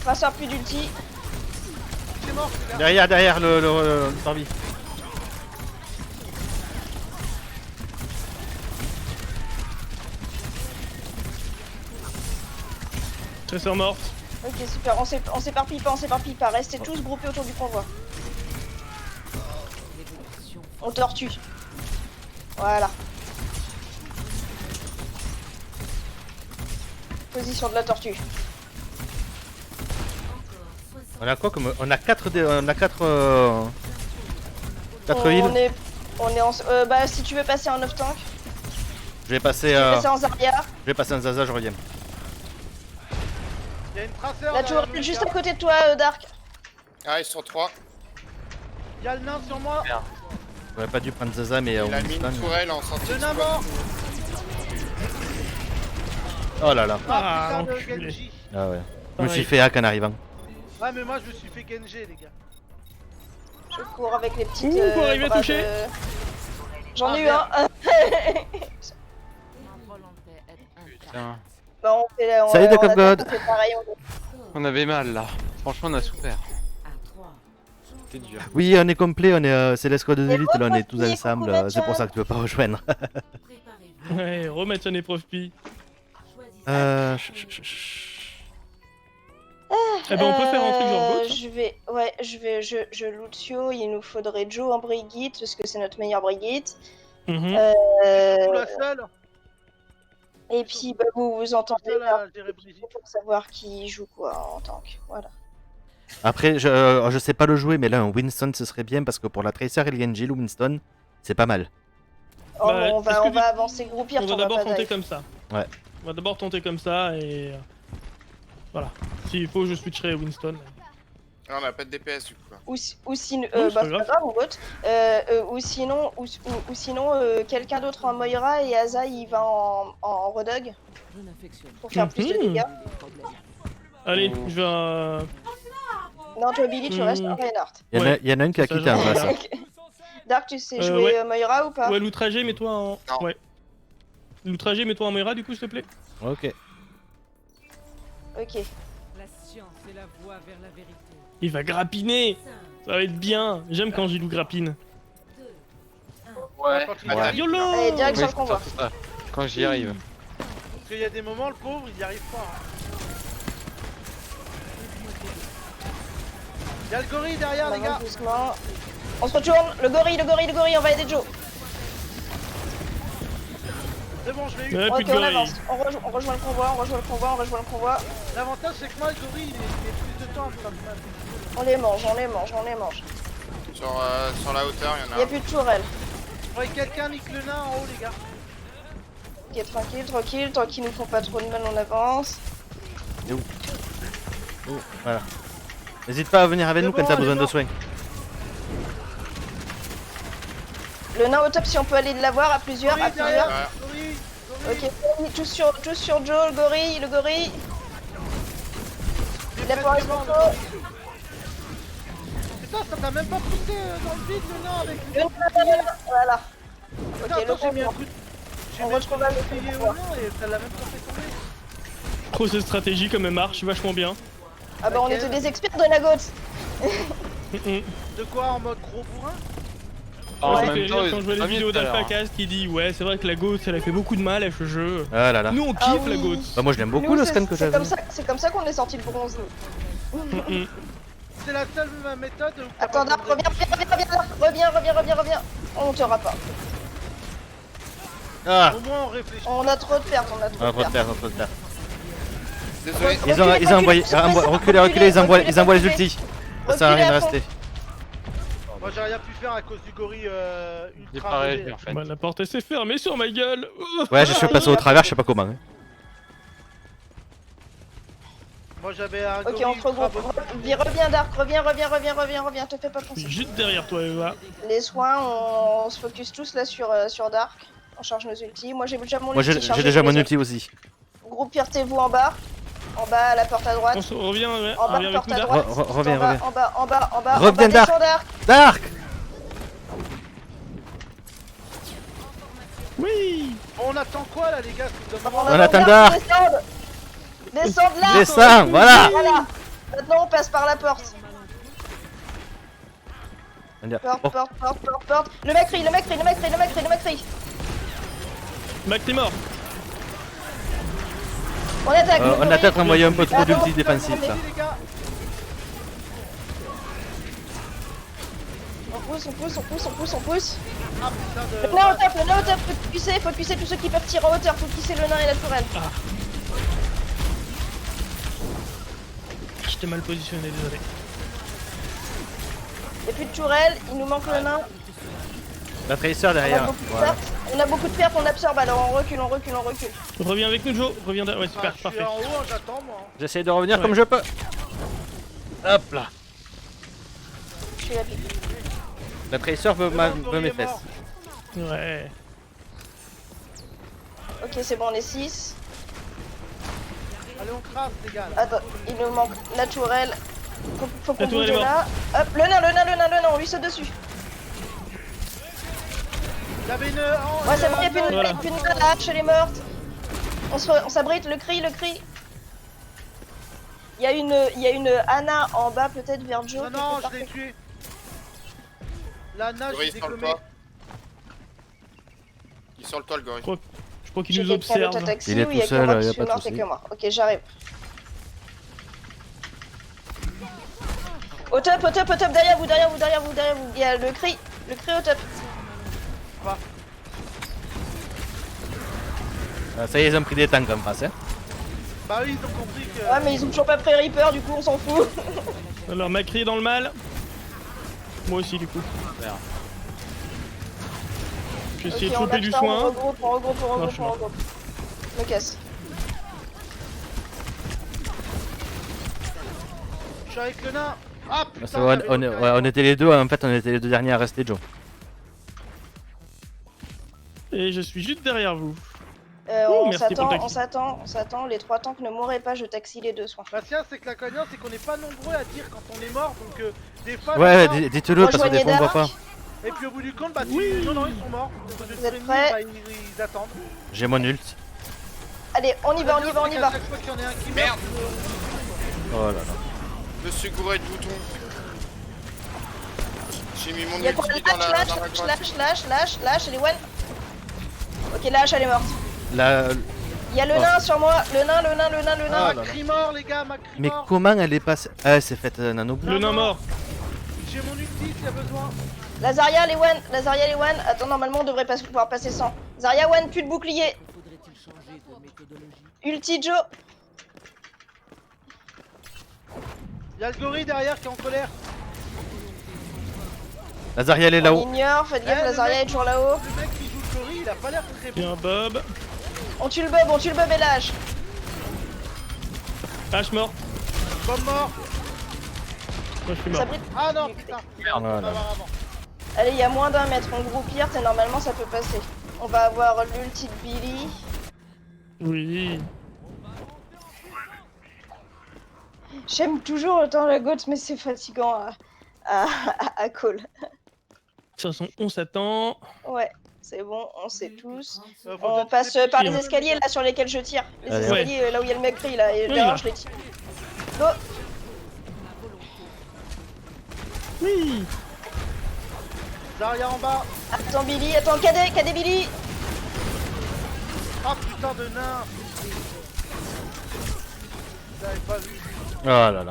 On va sortir plus d'ulti. C'est mort, les gars. Derrière le Torbi. Tracer morte. Ok, super. On s'éparpille pas. Restez tous groupés autour du convoi. On tortue. Voilà. Position de la tortue. On a quoi comme. On a 4 4 on heals. on est en. Bah, si tu veux passer en 9 tank, Je vais passer, tu peux passer en Zarya. je vais passer un Zaza, je reviens. Il y a une tracer. La derrière tour nous, est les juste gars. à côté de toi, Dark. Ah, ils sont 3. Il y a le nain sur moi. J'aurais pas dû prendre Zaza, mais Il a mis Winston. une tourelle en sortie. Le de nain squad. mort. Oh là là. Ah, Ah, putain de l'enculé. Genji. Ah ouais. Je me Pareil. suis fait hack en arrivant. Ouais, mais moi je me suis fait Genji, les gars. Je cours avec les petites. Ouh, faut arriver à bras toucher. J'en ai Ah, eu un. Putain, Bah, on fait, on, Salut, on Jacob a God. fait pareil, on avait mal là. Franchement, on a souffert. C'était dur. Oui, on est complet, on est, c'est l'escouade de l'élite, là, on est tous coucou, ensemble. Mathieu. C'est pour ça que tu veux pas rejoindre. Ouais, remettre une épreuve pi. Eh ben on peut faire un truc genre GOAT. Je Lucio, il nous faudrait Joe en Brigitte, parce que c'est notre meilleure Brigitte. Mhm. Tout la seule. Et puis, bah, vous entendez Seule là à gérer Brigitte. pour savoir qui joue quoi en tank. Voilà. Après, je sais pas le jouer, mais là, un Winston, ce serait bien, parce que pour la Tracer et le Genji, le Winston, c'est pas mal. Oh, Bah, bon, est-ce que on va avancer groupir, On va d'abord pas tenter dive. comme ça. Ouais. On va d'abord tenter comme ça et voilà. S'il faut, je switcherai Winston. Ah, on a pas de DPS du coup. Quoi. Ou sinon, Non, c'est bah, pas c'est pas grave. grave, on vote. Ou sinon, quelqu'un d'autre en Moira et Asa il va en Redog pour faire plus de Mhm. dégâts. Allez, Oh. je vais. Non, toi Billy, tu restes en Reinhardt. Il y, Ouais. y en a une qui a Ça, quitté en j'en ai face. marre. Dark, tu sais jouer ouais. Moira ou pas? Ouais, l'outragé, mets-toi en. Non. Ouais. L'outragé, mets-toi en Moira du coup, s'il te plaît. Ok. Ok. La science est la voie vers la vérité. Il va grappiner. Ça va être bien. J'aime quand Gilou grappine. Ouais. Quand il Ouais. y arrive, YOLO. Allez, direct Oui, sur le convoi. c'est ça. Quand j'y arrive. parce qu'il y a des moments, le pauvre, il y arrive pas. Hein. Il y a le gorille derrière, On les gars. avance doucement. On se retourne. Le gorille, on va aider Joe. C'est bon, je l'ai eu. Ouais, Ok, plus de on gorille. avance. On rejoint le convoi. L'avantage, c'est que moi, le gorille, il est plus de temps comme ça. On les mange. Sur la hauteur, il y en Il a y a un. plus de tourelle. Faudrait que quelqu'un nique le nain en haut, les gars. Ok, tranquille. Tant qu'ils nous font pas trop de mal, on avance. Oh, voilà. N'hésite pas à venir avec C'est nous bon, quand t'as elle est besoin de morte. soins. Le nain au top, si on peut aller de l'avoir à plusieurs. Gorille À derrière. plusieurs. Gorille. Ok, tous sur Joe, le gorille. Il est Il a foiré son presque saut. mort, le gorille. Putain, ça t'a même pas poussé dans le vide, le nain, avec Voilà. Attends, le j'ai mis un concours. coup de... J'ai On mis un coup retrouve de le bouclier au concours. nain et ça l'a même pas fait tomber. Trop cette stratégie comme elle marche vachement bien. Ah bah on Laquelle était des experts de la gote. De quoi, en mode gros bourrin? En Ça même fait temps, rire quand je vois les vidéos tout à l'heure, hein. d'AlphaCast qui dit ouais c'est vrai que la GOAT elle a fait beaucoup de mal à ce jeu. Ah là là. Nous on Ah kiffe la oui. GOAT. Bah moi je l'aime beaucoup Nous, le c'est- scan que c'est j'avais. c'est comme ça qu'on est sorti le bronze. Nous. C'est la seule méthode où t'as Attends, pas Dark, besoin de- reviens. On t'aura pas. Ah, Au moins on réfléchit. On a trop de pertes, on a trop on va de pertes. faire, on va faire. Désolé. Ils ont envoyé, reculez, ils envoient les ultis. Ça sert à rien de rester. Moi j'ai rien pu faire à cause du gorille C'est ultra pareil rodé. en fait. Bah, la porte elle s'est fermée sur ma gueule. Ouais, je suis passé au travers, je sais pas comment. hein. Moi j'avais un Ok, gorille on se ultra regroupe. rodé. Reviens Dark, reviens, te fais pas Je penser. suis juste derrière toi Eva. Les soins, on se focus tous là sur Dark. On charge nos ultis. Moi j'ai déjà mon Moi ulti j'ai chargé, déjà je mon les ai. ulti aussi. Groupez-vous en bas. En bas à la porte à droite. On se revient, ouais, En bas, revient avec porte nous à Dark. droite. Reviens, reviens. En bas. Reviens, Dark. Descends, Dark. Dark. Oui. On attend quoi là les gars? On attend Dark. Descends là. Descends, voilà. Voilà. Maintenant on passe par la porte. Oh, Porte. Le mec crie. Mac t'es mort. On attaque. on a peut-être envoyé un peu trop d'ulti défensif là. Les gars, On pousse. ah putain Le de... nain au top, faut pousser tous ceux qui peuvent tirer en hauteur, faut pousser le nain et la tourelle. J'étais mal positionné, désolé. Y'a plus de tourelle, il nous manque le nain. La Tracer On a derrière. beaucoup de Voilà. pertes, on a beaucoup de pertes, on absorbe, alors on recule. Reviens avec nous Joe. Reviens derrière. Ouais super, Je suis parfait. en haut, j'attends moi. J'essaie de revenir Ouais. comme je peux. Hop là. Je suis à pic. La Tracer veut mes fesses. Ouais. Ok, c'est bon, on est 6. Allez on crasse les gars là. Attends, il nous manque la tourelle. Faut qu'on La tourelle bouge est là. Hop, le nain, on lui saute dessus. Il y avait une... Ouais, c'est bon, y'a plus de Voilà. nain, la hache elle est morte. On s'abrite, le cri. Il y a une Anna en bas, peut-être vers Joe. Non, quelque je l'ai part. tué. La nage Gorille est sur le dégommée. toit. Il est sur le toit le gorille. Je crois qu'il J'ai nous quelqu'un observe. d'autotaxi Il est ou tout y a que seul, moi y a qui pas suis de morte et souci. que moi. Ok, j'arrive. Au top, derrière vous. Il y a le cri au top. Ça y est, ils ont pris des tanks en face. Hein. Bah oui, ils ont compris que... Ouais, mais ils ont toujours pas pris Reaper, du coup on s'en fout. Alors Macri est dans le mal. Moi aussi du coup. Je vais essayer de Ok, on choper du absorbe, soin. On regroupe. Non, je suis mort. Je me casse. Je suis avec le nain. Ah putain, C'est vrai, j'avais l'autre on était les deux, en fait on était les deux derniers à rester, Joe. Et je suis juste derrière vous. On merci pour le s'attend, les 3 tanks ne mourraient pas, je taxi les 2 soins. Bah tiens, c'est que la cognance, c'est qu'on n'est pas nombreux à dire quand on est mort, donc des fois... Ouais, les gens- dites-le parce que des fois on voit Rejoignez pas. Et puis au bout du compte, bah non, ils sont morts. Vous êtes prêts? Bah, ils attendent. J'ai mon ult. Allez, on y va. À chaque fois qu'il y en a un qui Merde. meurt, Oh là là. Je me suis gouré de boutons. J'ai mis mon Il y a quoi? ulti dans la grotte. Lâche, elle est one. Ok, la hache elle est morte. La... Il y a le nain sur moi, le nain. Ah là là. Macri mort, les gars, Macri Mais mort. comment elle est passée? Ah, elle s'est faite nano. Le nain mort. J'ai mon ulti s'il y a besoin. La Zarya elle est one. Attends, normalement on devrait pouvoir passer sans. Zarya one, plus de bouclier. Ulti Joe. Il y a le gorille derrière qui est en colère. La Zarya elle est On là-haut. ignore, faites gaffe, Eh, la le Zarya mec- est toujours là-haut. Le mec qui joue le gorille, il a pas l'air très bon. Bien Bob. On tue le bub et l'âge. H mort. Bombe mort. Moi je suis mort. S'abrite. Ah non, putain. Merde, Voilà. on va voir avant. Allez, il y a moins d'un mètre, on groupir, et normalement ça peut passer. On va avoir l'ulti de Billy. Oui. J'aime toujours autant la goat, mais c'est fatigant à call. De toute façon, on s'attend. Ouais, C'est bon, on sait tous. Faut On peut-être passe les par petits, les hein. escaliers là sur lesquels je tire. Les Allez, escaliers là où il y a le mec pris là. Et Oui, derrière, là. je les tire. Go. Oui. Zarya en bas. Attends Billy, attends, cadet Billy. Ah putain de nain. J'avais pas vu. Oh là là.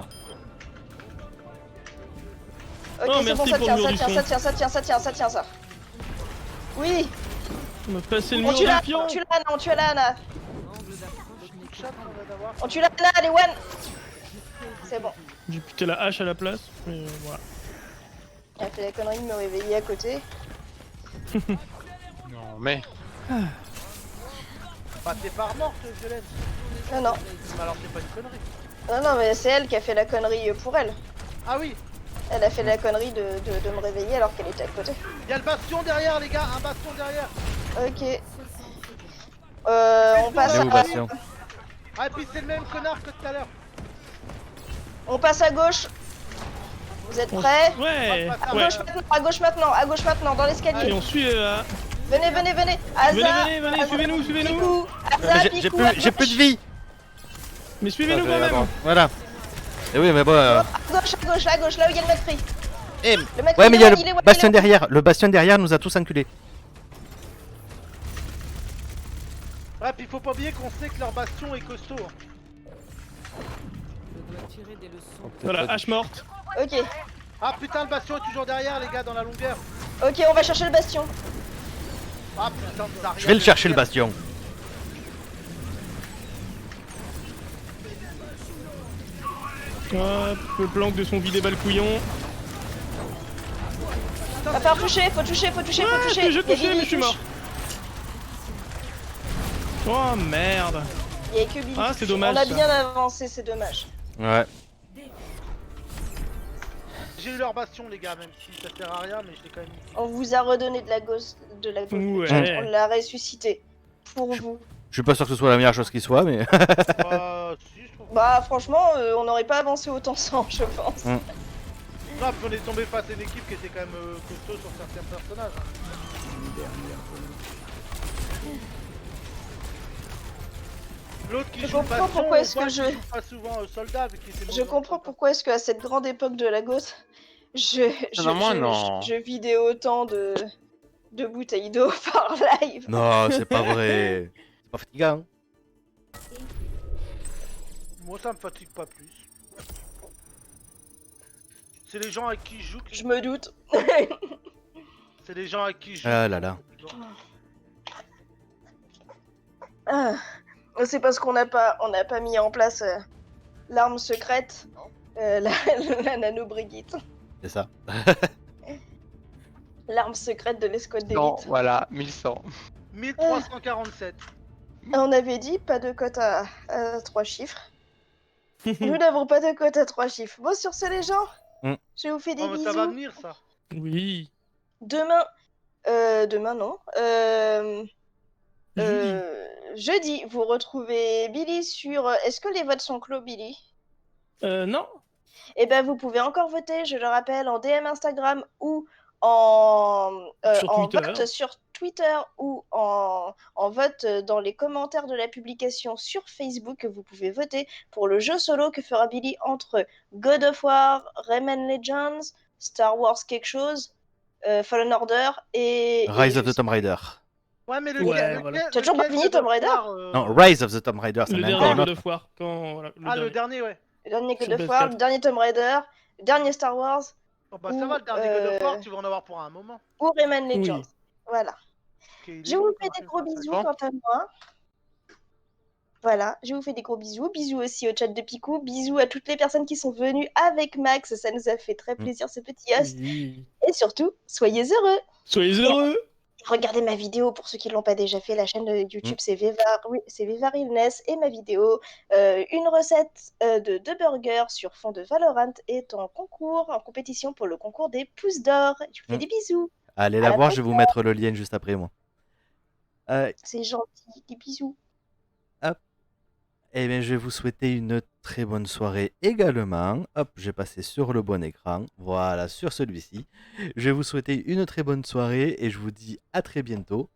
Ok, Oh, c'est merci bon, ça pour tient, le mur ça du tient, son. ça tient, ça tient, ça tient, ça tient, ça. Oui, On m'a passé le on mur tue de la, pion. on tue la Anna, on tue la Anna. Angle d'approche Coup de chat qu'on vient d'avoir. On tue la Anna, allez one. C'est bon. J'ai buté la hache à la place. Mais voilà. Elle a fait la connerie de me réveiller à côté. Non, mais. Bah t'es pas morte, Violaine. Non, non. Mais alors c'est pas une connerie. Non, non, mais c'est elle qui a fait la connerie pour elle. Ah oui. Elle a fait la connerie de me réveiller alors qu'elle était à côté. Il y a le bastion derrière les gars, un bastion derrière. Ok. On passe Il est où, à... Bastien? Ah et puis c'est le même connard que tout à l'heure. On passe à gauche. Vous êtes prêts? Ouais. À Ouais. gauche maintenant, à gauche maintenant, à gauche maintenant, dans Et l'escalier. on suit. Venez, venez, venez. Aza, Venez, Aza, suivez-nous, suivez-nous. Picou, Mais Aza, J'ai Picou, j'ai plus de vie. Mais suivez-nous Ça, quand je vais même. là-bas. Voilà. Et oui, mais bon. À gauche, là où il y a le mec pris. Eh, Le mec ouais, mais il y a il est le one, bastion il est one. derrière. Le bastion derrière nous a tous enculés. Ouais puis faut pas oublier qu'on sait que leur bastion est costaud. Je dois tirer des leçons. Voilà, hache morte. Ok, Ah putain le bastion est toujours derrière les gars dans la longueur. ok, on va chercher le bastion. Ah putain de Zarya. Je vais le chercher le bastion. Hop, le planque de son vidé bas le couillon. Va falloir toucher, faut toucher, faut toucher, faut Ah, toucher. j'ai Il y a touché, Billy mais je suis qui mort. touche. Oh merde. Il y a que Billy Ah, qui c'est touche. dommage, On a ça. bien avancé, c'est dommage. Ouais. J'ai eu leur bastion les gars même si ça sert à rien mais je l'ai quand même mis. On vous a redonné de la gauche, Ouais. on l'a ressuscité. Pour vous. Je suis pas sûr que ce soit la meilleure chose qui soit, mais. Si je trouve. Bah franchement, on n'aurait pas avancé autant sans, je pense. Mm. Non puis on est tombé face à une équipe qui était quand même costaud sur certains personnages. L'autre qui Je joue le comprends bastion, pourquoi on est-ce voit que qu'il je- joue pas souvent soldat vu qu'il était Je mauvais en comprends soldat. pourquoi est-ce qu'à cette grande époque de la gauche, je vidais autant de bouteilles d'eau par live. Non, c'est pas vrai. C'est pas fatigant. Moi ça me fatigue pas plus. C'est les gens avec qui je joue. Je me doute. C'est les gens avec qui je joue. Ah là là. Ah, c'est parce qu'on n'a pas mis en place l'arme secrète, la nano-brigitte. C'est ça. L'arme secrète de l'escouade Non, d'élite. voilà, 1100. 1347. On avait dit pas de cote à 3 chiffres. Nous n'avons pas de cote à 3 chiffres. Bon, sur ce, les gens, Mm. je vous fais des Oh, mais ça va bisous. venir ça. Oui. Demain, demain non. Jeudi, vous retrouvez Billy sur. Est-ce que les votes sont clos, Billy? Non. Eh ben, vous pouvez encore voter, je le rappelle, en DM Instagram ou en Twitter. vote sur Twitter ou en vote dans les commentaires de la publication sur Facebook. Vous pouvez voter pour le jeu solo que fera Billy entre God of War, Rayman Legends, Star Wars quelque chose, Fallen Order et... Rise et of the Tomb Raider. Ouais, mais Ouais, voilà. T'as toujours pas fini Tomb Raider? Non, Rise of the Tomb Raider, c'est Le même dernier encore un God autre. of War. Quand, voilà, Ah, le dernier, ouais. Le dernier God Sur of War, PS4. le dernier Tomb Raider, le dernier Star Wars Oh, bah, ça va, le dernier God of War, tu vas en avoir pour un moment. ou Rayman Legends. Oui. Voilà. Ok, il est Je bon, vous fais comment des c'est gros ça, bisous bon. quant à moi. Voilà, je vous fais des gros bisous. Bisous aussi au chat de Picou. Bisous à toutes les personnes qui sont venues avec Max. Ça nous a fait très plaisir ce petit host. Oui. Et surtout, soyez heureux. Soyez heureux. Regardez ma vidéo pour ceux qui ne l'ont pas déjà fait. La chaîne de YouTube, c'est Vevar Illness. Et ma vidéo, une recette de 2 burgers sur fond de Valorant est en concours, en compétition pour le concours des pouces d'or. Je vous fais des bisous. Allez À la la voir, je vais vous prochaine. mettre le lien juste après moi. C'est gentil. Des bisous. Eh bien, je vais vous souhaiter une très bonne soirée également. Hop, j'ai passé sur le bon écran. Voilà, sur celui-ci. Je vais vous souhaiter une très bonne soirée et je vous dis à très bientôt